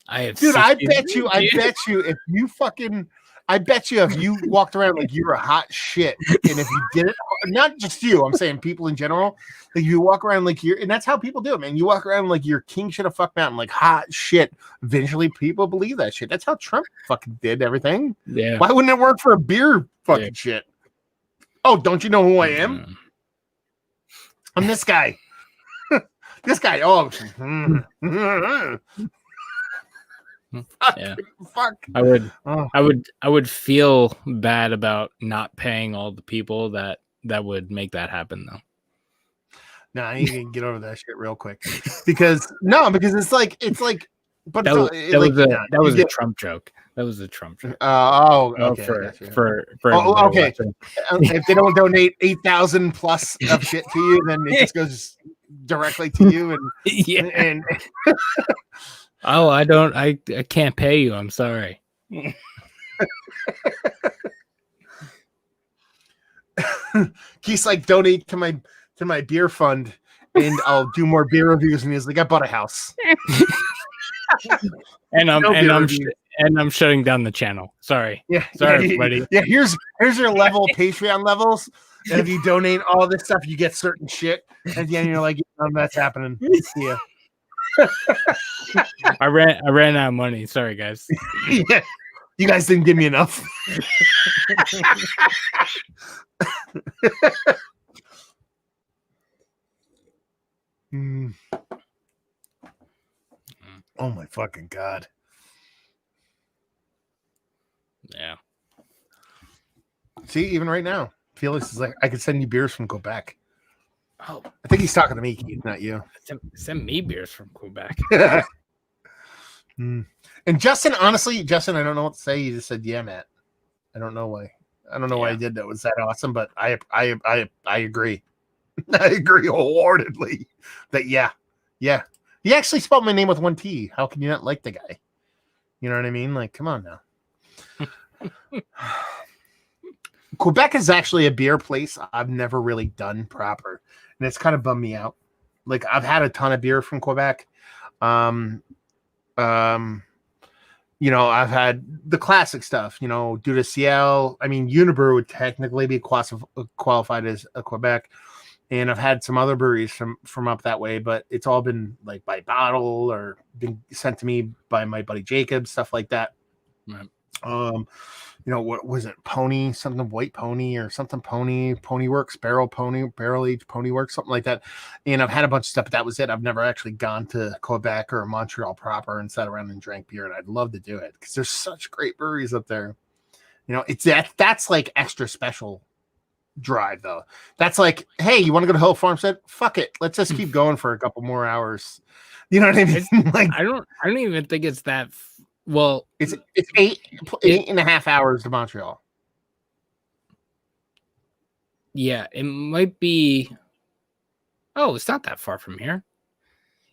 I have dude, I bet you if you walked around like you were a hot shit, and if you did it, not just you, I'm saying people in general, like you walk around like you're, and that's how people do it, man. You walk around like you're king shit of fuck mountain, like hot shit. Eventually, people believe that shit. That's how Trump fucking did everything. Yeah. Why wouldn't it work for a beer fucking shit? Oh, don't you know who I am? I'm this guy. This guy. Oh. Yeah. Fuck. I would feel bad about not paying all the people that would make that happen though. No, you can get over that shit real quick because it's like but that was a Trump joke. That was a Trump joke. Okay. For okay. If they don't donate 8,000 plus of shit to you, then it just goes directly to you and and oh, I can't pay you. I'm sorry. He's like, donate to my beer fund and I'll do more beer reviews. And he's like, I bought a house. and I'm shutting down the channel. Sorry. Yeah. Sorry, everybody. Yeah, here's your level Patreon levels. And if you donate all this stuff, you get certain shit. And then you're like, that's happening. Yeah. I ran out of money. Sorry, guys. Yeah. You guys didn't give me enough. Oh my fucking God. Yeah. See, even right now, Felix is like, I could send you beers from Quebec. Oh, I think he's talking to me, Keith, not you. Send me beers from Quebec. And Justin, honestly, I don't know what to say. He just said, "Yeah, Matt." I don't know why. I don't know why he did that. Was that awesome? But I agree. I agree wholeheartedly. That yeah. He actually spelled my name with one T. How can you not like the guy? You know what I mean? Like, come on now. Quebec is actually a beer place I've never really done proper, and it's kind of bummed me out. Like I've had a ton of beer from Quebec. I've had the classic stuff, due to CL. I mean, Unibrew would technically be qualified as a Quebec. And I've had some other breweries from up that way, but it's all been like by bottle or been sent to me by my buddy Jacob, stuff like that. Right. what was it? Pony, something white pony or something pony works, barrel aged pony works, something like that. And I've had a bunch of stuff, but that was it. I've never actually gone to Quebec or Montreal proper and sat around and drank beer. And I'd love to do it because there's such great breweries up there. It's that's like extra special drive though. That's like, hey, you want to go to Hill Farmstead? Fuck it. Let's just keep going for a couple more hours. You know what I mean? Like I don't even think it's that. Well, it's 8.5 hours to Montreal. Yeah, it might be. Oh, it's not that far from here.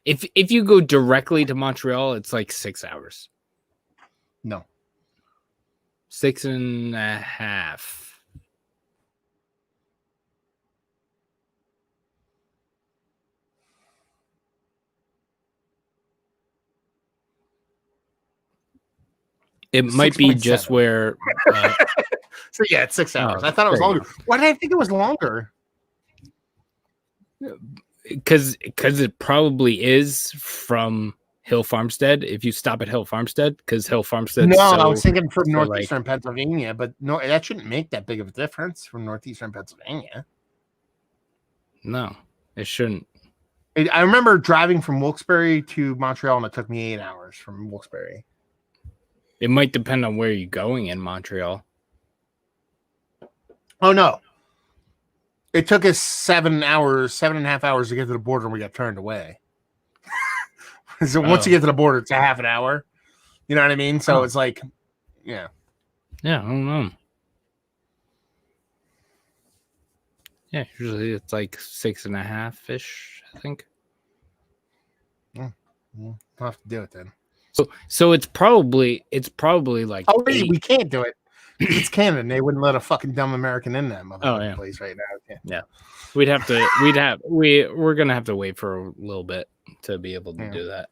If you go directly to Montreal, it's like 6 hours. No. 6.5. It might be just where. So yeah, it's 6 hours. I thought it was longer. Why did I think it was longer? Because it probably is from Hill Farmstead. If you stop at Hill Farmstead, because Hill Farmstead. No, I was thinking from northeastern Pennsylvania, but no, that shouldn't make that big of a difference from northeastern Pennsylvania. No, it shouldn't. I remember driving from Wilkes-Barre to Montreal, and it took me 8 hours from Wilkes-Barre. It might depend on where you're going in Montreal. Oh, no. It took us 7.5 hours to get to the border, and we got turned away. So once you get to the border, it's a half an hour. You know what I mean? So it's like, yeah. Yeah, I don't know. Yeah, usually it's like 6.5-ish, I think. We'll have to do it then. So it's probably like. Oh, we can't do it. It's Canada, and they wouldn't let a fucking dumb American in that motherfucking place right now. Yeah, we're gonna have to wait for a little bit to be able to do that.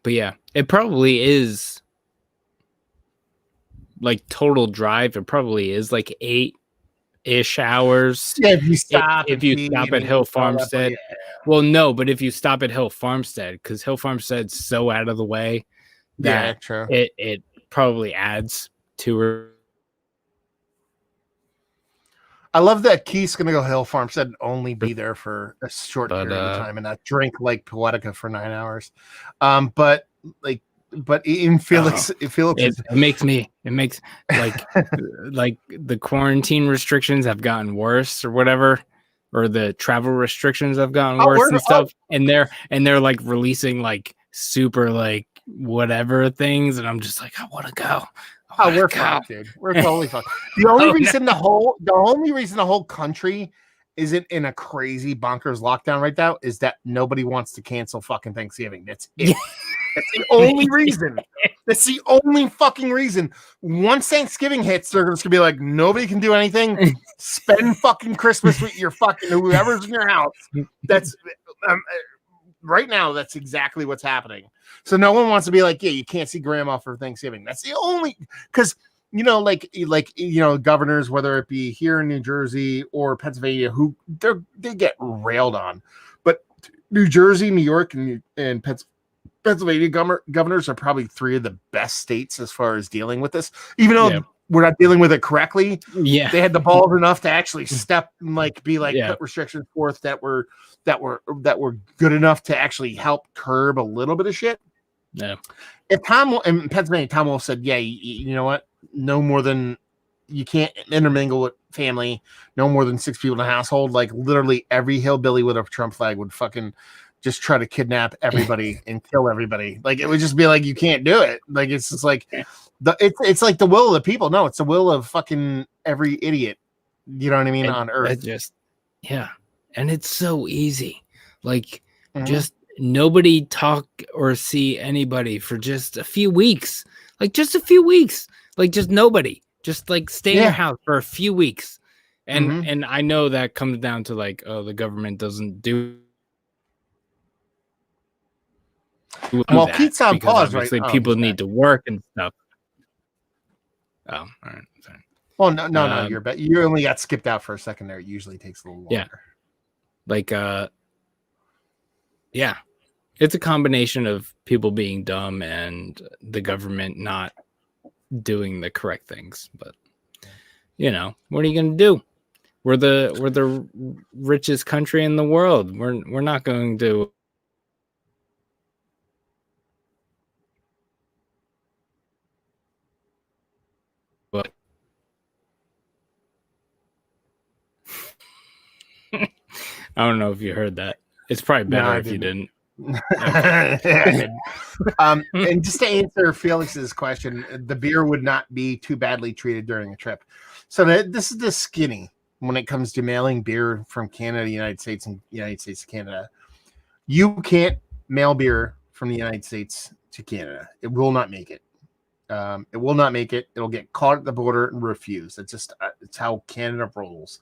But yeah, it probably is like total drive. It probably is like 8-ish hours. Yeah, if you stop at Hill Farmstead. Well, no, but if you stop at Hill Farmstead, because Hill Farmstead's so out of the way that true. It probably adds to her. I love that Keith's gonna go Hill Farmstead and only be there for a short period of time and not drink like Poetica for 9 hours. But in Felix, it makes like like the quarantine restrictions have gotten worse or whatever, or the travel restrictions have gotten worse and stuff. And they're like releasing like super like whatever things, and I'm just like, I want to go. We're fucked, dude. We're totally fucked. The only reason the whole country isn't in a crazy bonkers lockdown right now is that nobody wants to cancel fucking Thanksgiving. That's it. That's the only reason. That's the only fucking reason. Once Thanksgiving hits, they're just gonna be like, nobody can do anything. Spend fucking Christmas with your fucking whoever's in your house. That's right now. That's exactly what's happening. So no one wants to be like, yeah, you can't see grandma for Thanksgiving. That's the only, because governors, whether it be here in New Jersey or Pennsylvania, who they get railed on, but New Jersey, New York, and Pennsylvania governors are probably three of the best states as far as dealing with this. Even though we're not dealing with it correctly, they had the balls enough to actually step and put restrictions forth that were good enough to actually help curb a little bit of shit. Yeah. If in Pennsylvania, Tom Wolf said, yeah, you know what? No more than, you can't intermingle with family, no more than 6 people in a household. Like literally every hillbilly with a Trump flag would fucking just try to kidnap everybody and kill everybody. Like it would just be like, you can't do it. Like it's just like it's like the will of the people. No, it's the will of fucking every idiot. You know what I mean? On earth. And it's so easy. Like just nobody talk or see anybody for just a few weeks. Like just a few weeks. Like just nobody. Just like stay in your house for a few weeks. And I know that comes down to like, oh, the government doesn't do. Well, Pete's on pause right now. People need to work and stuff. Oh, all right. Sorry. Well, no, you only got skipped out for a second there. It usually takes a little longer. Yeah. Like, it's a combination of people being dumb and the government not doing the correct things. But what are you going to do? We're the richest country in the world. We're not going to. But I don't know if you heard that. It's probably better if you didn't. Okay. And just to answer Felix's question, the beer would not be too badly treated during a trip. So this is the skinny when it comes to mailing beer from Canada, United States, and United States to Canada. You can't mail beer from the United States to Canada. It will not make it. It will not make it. It'll get caught at the border and refused. It's just it's how Canada rolls.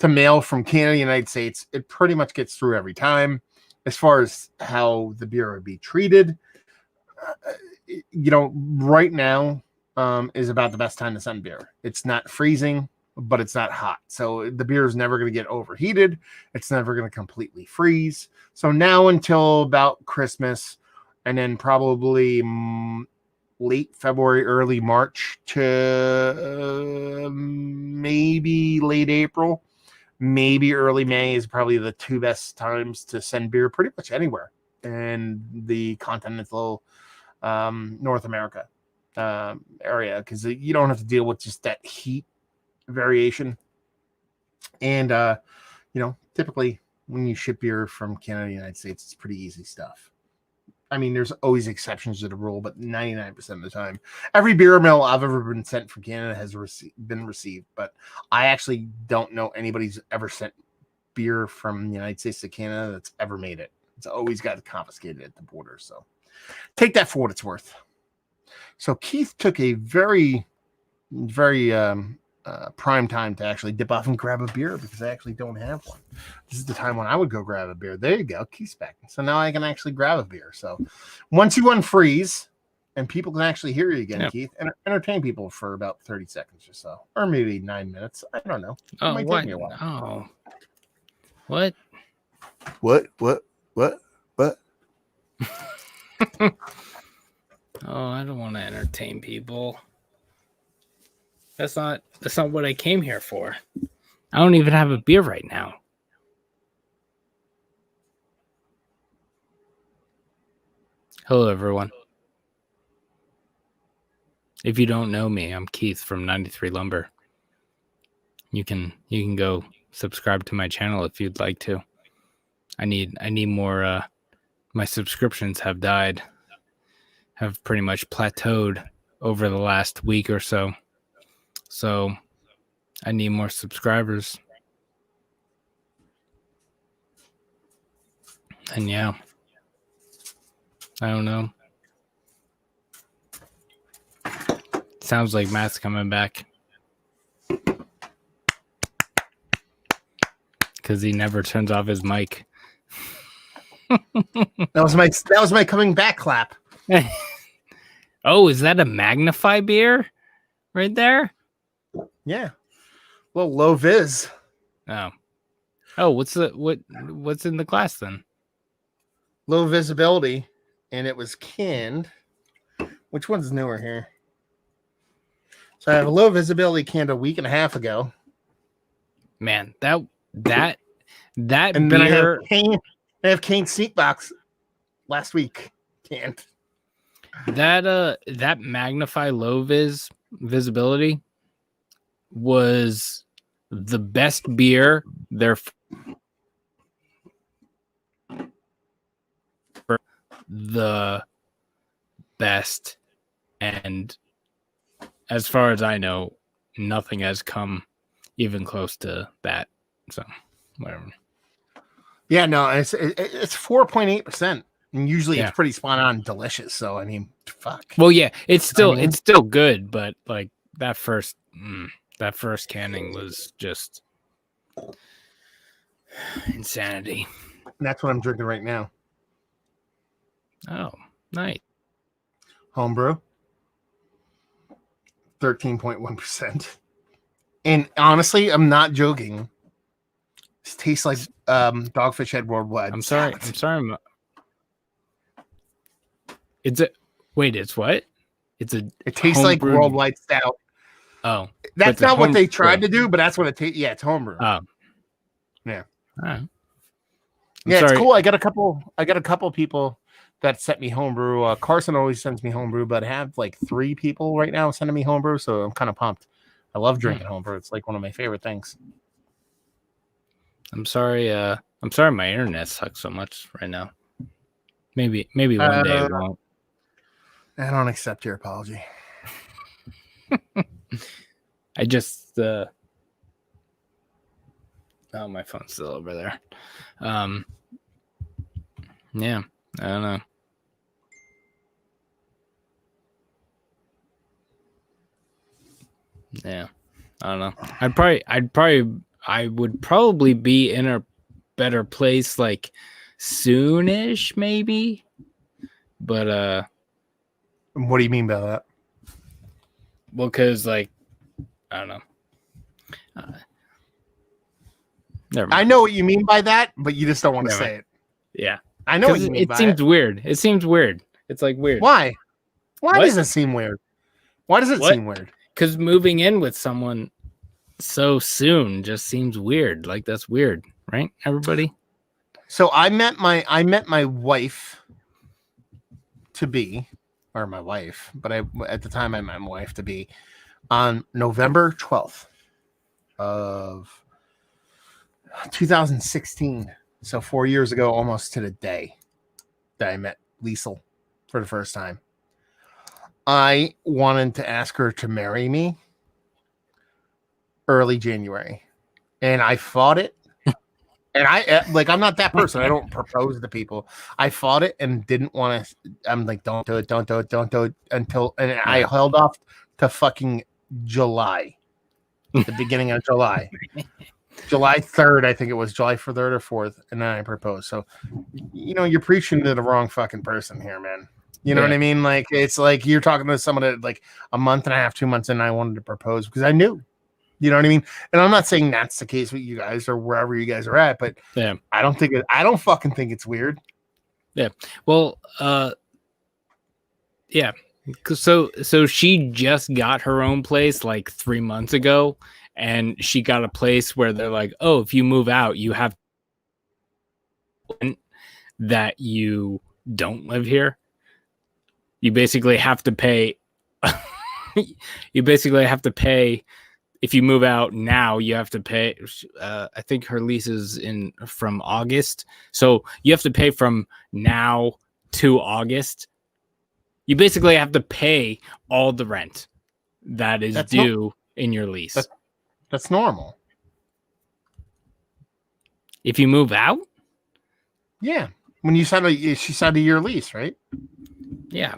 To mail from Canada, United States, it pretty much gets through every time. As far as how the beer would be treated, right now is about the best time to send beer. It's not freezing, but it's not hot. So the beer is never going to get overheated. It's never going to completely freeze. So now until about Christmas, and then probably late February, early March to maybe late April, maybe early May is probably the two best times to send beer pretty much anywhere in the continental North America area, because you don't have to deal with just that heat variation. And typically when you ship beer from Canada to the United States, it's pretty easy stuff. I mean, there's always exceptions to the rule, but 99% of the time, every beer mail I've ever been sent from Canada has been received. But I actually don't know anybody's ever sent beer from the United States to Canada that's ever made it. It's always got confiscated at the border. So take that for what it's worth. So Keith took a very, very prime time to actually dip off and grab a beer, because I actually don't have one. This is the time when I would go grab a beer. There you go, Keith's back. So now I can actually grab a beer. So once you unfreeze and people can actually hear you again, Keith, entertain people for about 30 seconds or so, or maybe 9 minutes. I don't know. Oh, what? Take me a while. Oh, what? Oh, I don't want to entertain people. That's not what I came here for. I don't even have a beer right now. Hello, everyone. If you don't know me, I'm Keith from 93 Lumber. You can go subscribe to my channel if you'd like to. I need more. My subscriptions have pretty much plateaued over the last week or so. So I need more subscribers. And yeah, I don't know. Sounds like Matt's coming back, because he never turns off his mic. That was my coming back clap. Oh, is that a Magnify beer right there? Yeah, well, low vis. Oh, what's in the glass then? Low visibility, and it was canned. Which one's newer here? So I have a low visibility canned a week and a half ago. Man, that and beer. Then I have Kane Sneak Box last week canned. That Magnify low visibility was the best beer there. The best, and as far as I know, nothing has come even close to that. So whatever. Yeah, no, it's 4.8%. And usually it's pretty spot on delicious. So I mean, fuck. Well, yeah, it's still good, but like that first canning was just insanity. And that's what I'm drinking right now. Oh, nice. Homebrew. 13.1%. And honestly, I'm not joking. This tastes like Dogfish Head Worldwide. I'm sorry. It's a wait. It's what? It's a. It tastes like homebrewed- worldwide stout. Oh, That's but not what they homebrew. tried to do, but that's what it tastes. Yeah, it's homebrew. Oh, Yeah. All right. Yeah, sorry. it's cool. I got a couple people that sent me homebrew. Carson always sends me homebrew, but I have like 3 people right now sending me homebrew, so I'm kind of pumped. I love drinking homebrew. It's like one of my favorite things. I'm sorry. I'm sorry. My internet sucks so much right now. Maybe one day it won't. I don't accept your apology. I just. Oh, my phone's still over there. Yeah, I don't know. Yeah, I don't know. I would probably be in a better place like soonish, maybe. But What do you mean by that? well, because like I don't know. Never mind. I know what you mean by that, but you just don't want to Never say mind. it. Yeah, I know what you mean it by seems it. weird. It seems weird. It's like weird. Why? Why What? does it seem weird? Why does it What? seem weird? Because moving in with someone so soon just seems weird. Like that's weird, right? Everybody. So I met my wife to be, or my wife, but at the time I met my wife to be on November 12th of 2016. So 4 years ago, almost to the day that I met Liesel for the first time. I wanted to ask her to marry me early January, and I fought it. And I'm not that person. I don't propose to people. I fought it and didn't want to. I'm like, don't do it until. And I held off to fucking July, the beginning of July, July 3rd. I think it was July 3rd or 4th, and then I proposed. So, you're preaching to the wrong fucking person here, man. You know what I mean? Like, it's like you're talking to someone that like a month and a half, 2 months in, I wanted to propose because I knew. You know what I mean? And I'm not saying that's the case with you guys or wherever you guys are at, but Yeah. I don't fucking think it's weird. Yeah. Well, yeah. So she just got her own place like 3 months ago, and she got a place where they're like, oh, if you move out, you have that you don't live here. You basically have to pay. If you move out now, you have to pay. I think her lease is from August, so you have to pay from now to August. You basically have to pay all the rent that is due in your lease. That's normal. If you move out, yeah. When she signed a year lease, right? Yeah.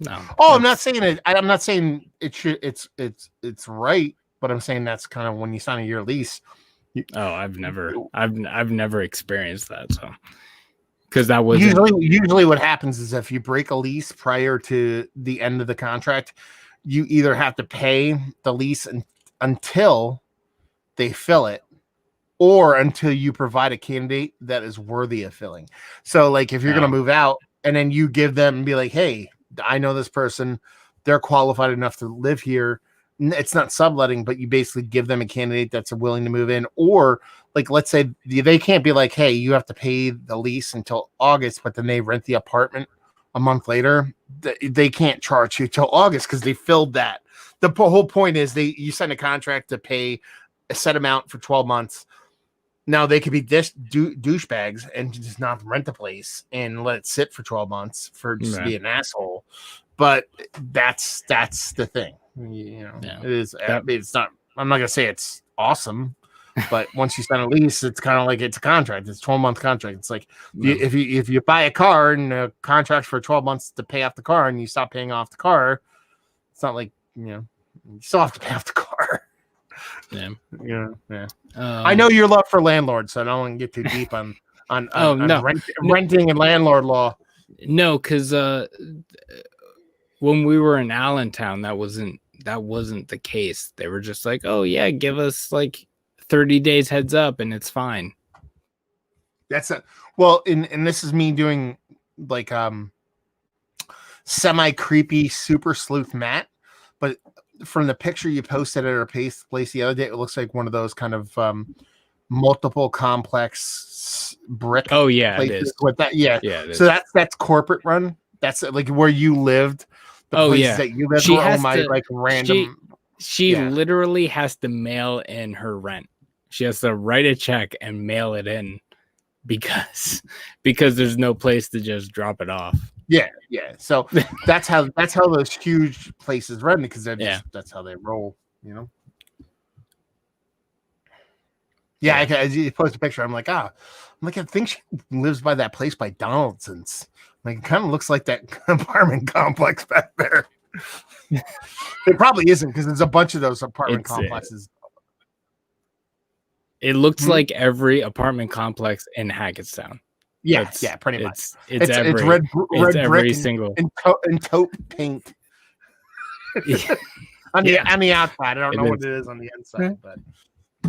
No. Oh, I'm not saying it. I'm not saying it should. It's right, but I'm saying that's kind of when you sign a year lease. I've never experienced that. So, because that was usually what happens is if you break a lease prior to the end of the contract, you either have to pay the lease until they fill it, or until you provide a candidate that is worthy of filling. So, like, if you're going to move out and then you give them and be like, hey, I know this person, they're qualified enough to live here. It's not subletting, but you basically give them a candidate that's willing to move in. Or like, let's say they can't be like, hey, you have to pay the lease until August, but then they rent the apartment a month later. They can't charge you till August because they filled that. The whole point is you sign a contract to pay a set amount for 12 months. Now they could be douchebags and just not rent the place and let it sit for 12 months for just to be an asshole. But that's the thing. It is. It's not. I'm not gonna say it's awesome, but once you sign a lease, it's kind of like it's a contract. It's a 12-month contract. It's like if you buy a car and a contract for 12 months to pay off the car, and you stop paying off the car, it's not like you still have to pay off the car. Yeah. I know your love for landlords, so I don't want to get too deep on renting and landlord law. No, because when we were in Allentown, that wasn't the case. They were just like, oh yeah, give us like 30 days heads up and it's fine. That's it. Well, and this is me doing like semi-creepy super sleuth Matt, but from the picture you posted at our place the other day, it looks like one of those kind of multiple complex brick Oh yeah, it places is. with that. Yeah. Yeah, it So is. that's corporate run. That's like where you lived. The Oh places yeah, that you lived she were all has my to. like random. She Yeah. literally has to mail in her rent. She has to write a check and mail it in because there's no place to just drop it off. Yeah. So that's how those huge places run, because they're Yeah. just that's how they roll, you know. Yeah, as you post a picture, I'm like, I think she lives by that place by Donaldson's. Like, it kind of looks like that apartment complex back there. It probably isn't, because there's a bunch of those apartment complexes. It looks like every apartment complex in Hackettstown. Yeah, pretty much. It's red brick single and taupe paint on the outside. I don't know what it is on the inside, but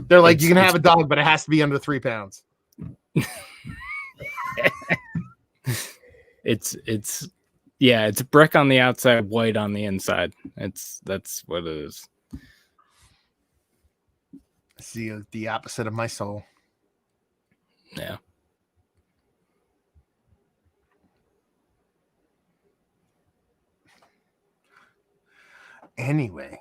they're like, you can have a dog, but it has to be under 3 pounds. It's brick on the outside, white on the inside. That's what it is. See, the opposite of my soul. Yeah. Anyway.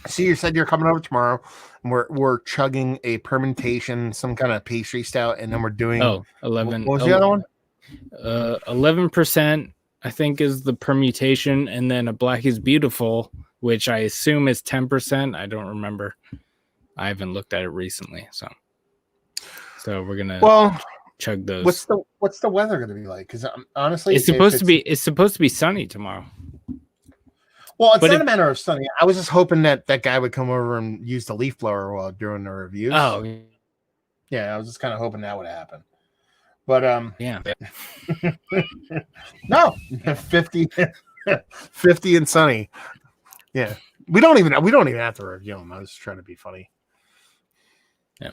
See, you said you're coming over tomorrow, and we're chugging a fermentation, some kind of pastry stout, and then we're doing 11. What was the other one? 11%, I think, is the permutation, and then a Black is Beautiful, which I assume is 10%. I don't remember. I haven't looked at it recently, so we're gonna chug those. What's the weather gonna be like? Because honestly, it's supposed to be sunny tomorrow. Well, it's not a matter of sunny. I was just hoping that guy would come over and use the leaf blower while doing the reviews. Oh, yeah, I was just kind of hoping that would happen. But yeah, no, 50 and sunny. Yeah, we don't even have to review them. I was just trying to be funny. Yeah.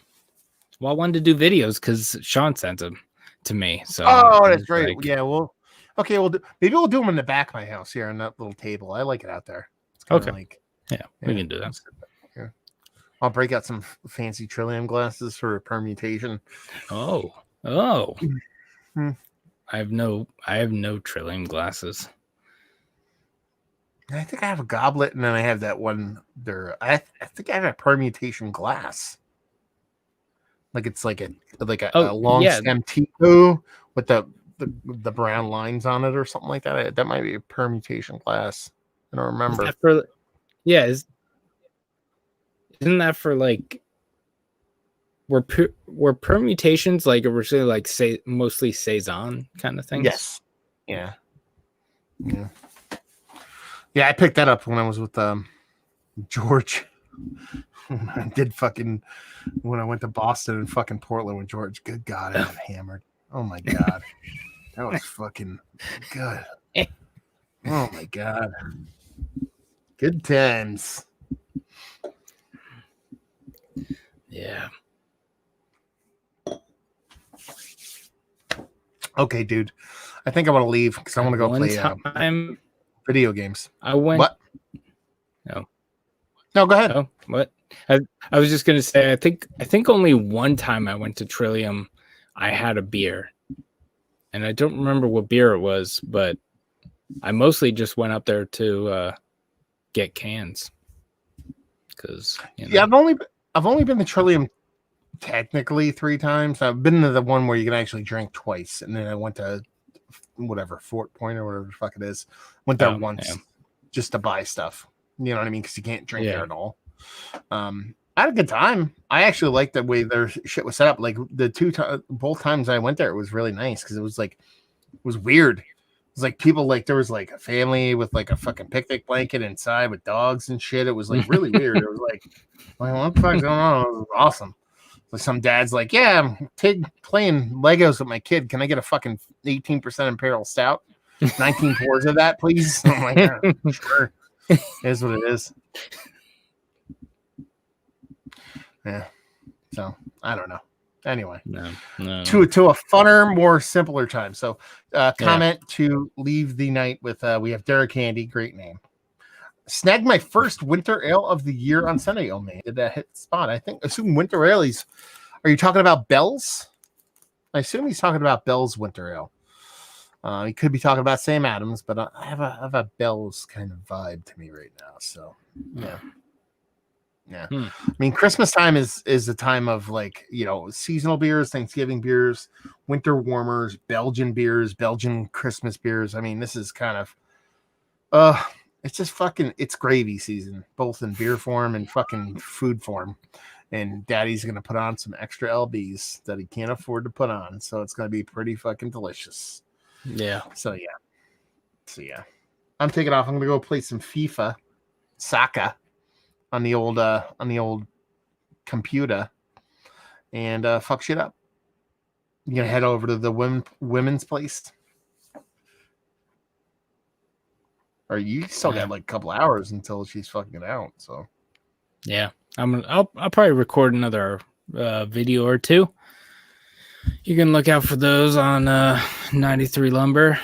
Well, I wanted to do videos because Sean sent them to me. So that's right. Like, yeah, well. Okay, maybe we'll do them in the back of my house here on that little table. I like it out there. It's okay. We can do that. Yeah. I'll break out some fancy Trillium glasses for a permutation. Oh. I have no Trillium glasses. I think I have a goblet, and then I have that one there. I think I have a permutation glass. Like it's like a long stem Tico with the brown lines on it or something like that. That might be a permutation glass. I don't remember. Isn't that for like were permutations like originally like mostly Saison kind of things? Yes. Yeah. Yeah, I picked that up when I was with George. I did when I went to Boston and fucking Portland with George. Good God, I got hammered. Oh my God. That was fucking good. Oh my God. Good times. Yeah. Okay, dude. I think I want to leave because I want to go play video games. I went. What? No, go ahead. Oh, what? I was just gonna say. I think only one time I went to Trillium, I had a beer, and I don't remember what beer it was, but I mostly just went up there to get cans. Because yeah, I've only been to Trillium technically 3 times. I've been to the one where you can actually drink twice, and then I went to Fort Point or whatever the fuck it is. Went there once just to buy stuff. You know what I mean? Because you can't drink there at all. I had a good time. I actually liked the way their shit was set up. Like both times I went there, it was really nice because it was weird. It was like people there was like a family with like a fucking picnic blanket inside with dogs and shit. It was like really weird. It was like what the fuck's going on? It was awesome. Like some dad's like, yeah, I'm playing Legos with my kid. Can I get a fucking 18% Imperial Stout? 19 pours of that, please. I'm like, yeah, sure. It is what it is. Yeah. So I don't know. Anyway, No. to a funner, more simpler time. So, comment to leave the night with. We have Derek Handy, great name. Snagged my first winter ale of the year on Sunday. Oh man, did that hit the spot? Assume winter ale. Are you talking about Bell's? I assume he's talking about Bell's winter ale. He could be talking about Sam Adams, but I have a Bell's kind of vibe to me right now. So yeah. I mean, Christmas time is the time of like, seasonal beers, Thanksgiving beers, winter warmers, Belgian beers, Belgian Christmas beers. I mean, this is kind of it's just it's gravy season, both in beer form and fucking food form. And Daddy's gonna put on some extra LBs that he can't afford to put on, so it's gonna be pretty fucking delicious. Yeah. So yeah. I'm taking off. I'm gonna go play some FIFA, soccer, on the old computer, and fuck shit up. You gonna head over to the women's place, or you still got like a couple hours until she's fucking it out? So yeah, I'll probably record another video or two. You can look out for those on 93 Lumber.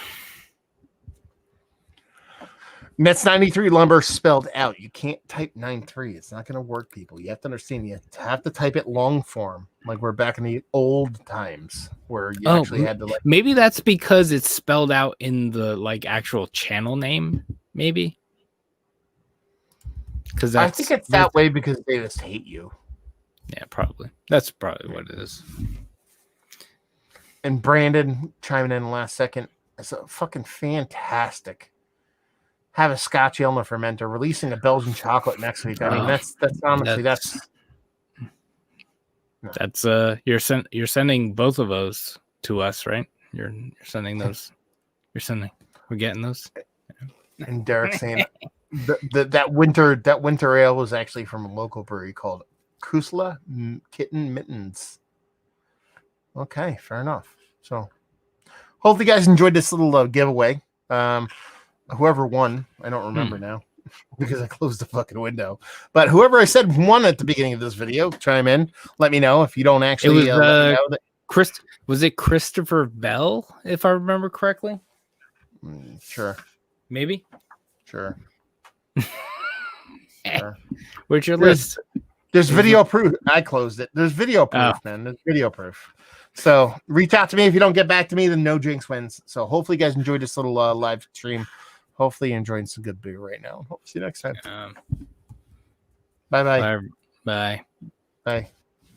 That's 93 Lumber spelled out. You can't type 93. It's not going to work, people. You have to understand. You have to type it long form, like we're back in the old times where you actually had to. Maybe that's because it's spelled out in the like actual channel name. Maybe because I think it's that way because they just hate you. Yeah, probably. That's probably what it is. And Brandon chiming in the last second. It's a fucking fantastic. Have a Scotch Elma fermenter, releasing a Belgian chocolate next week. I mean, that's honestly that's you're sending both of those to us, right? You're sending those. We're getting those. And Derek saying that winter ale was actually from a local brewery called Kusla Kitten Mittens. Okay, fair enough. So, hopefully, you guys enjoyed this little giveaway. Whoever won, I don't remember now because I closed the fucking window. But whoever I said won at the beginning of this video, chime in. Let me know if you don't actually. It was let me know that... Was it Christopher Bell, if I remember correctly? Sure. Maybe. Sure. Where's your list? There's video proof. I closed it. There's video proof, man. There's video proof. So reach out to me. If you don't get back to me, then no jinx wins. So hopefully you guys enjoyed this little live stream. Hopefully you're enjoying some good beer right now. Hope to see you next time. Bye-bye. Bye. Bye.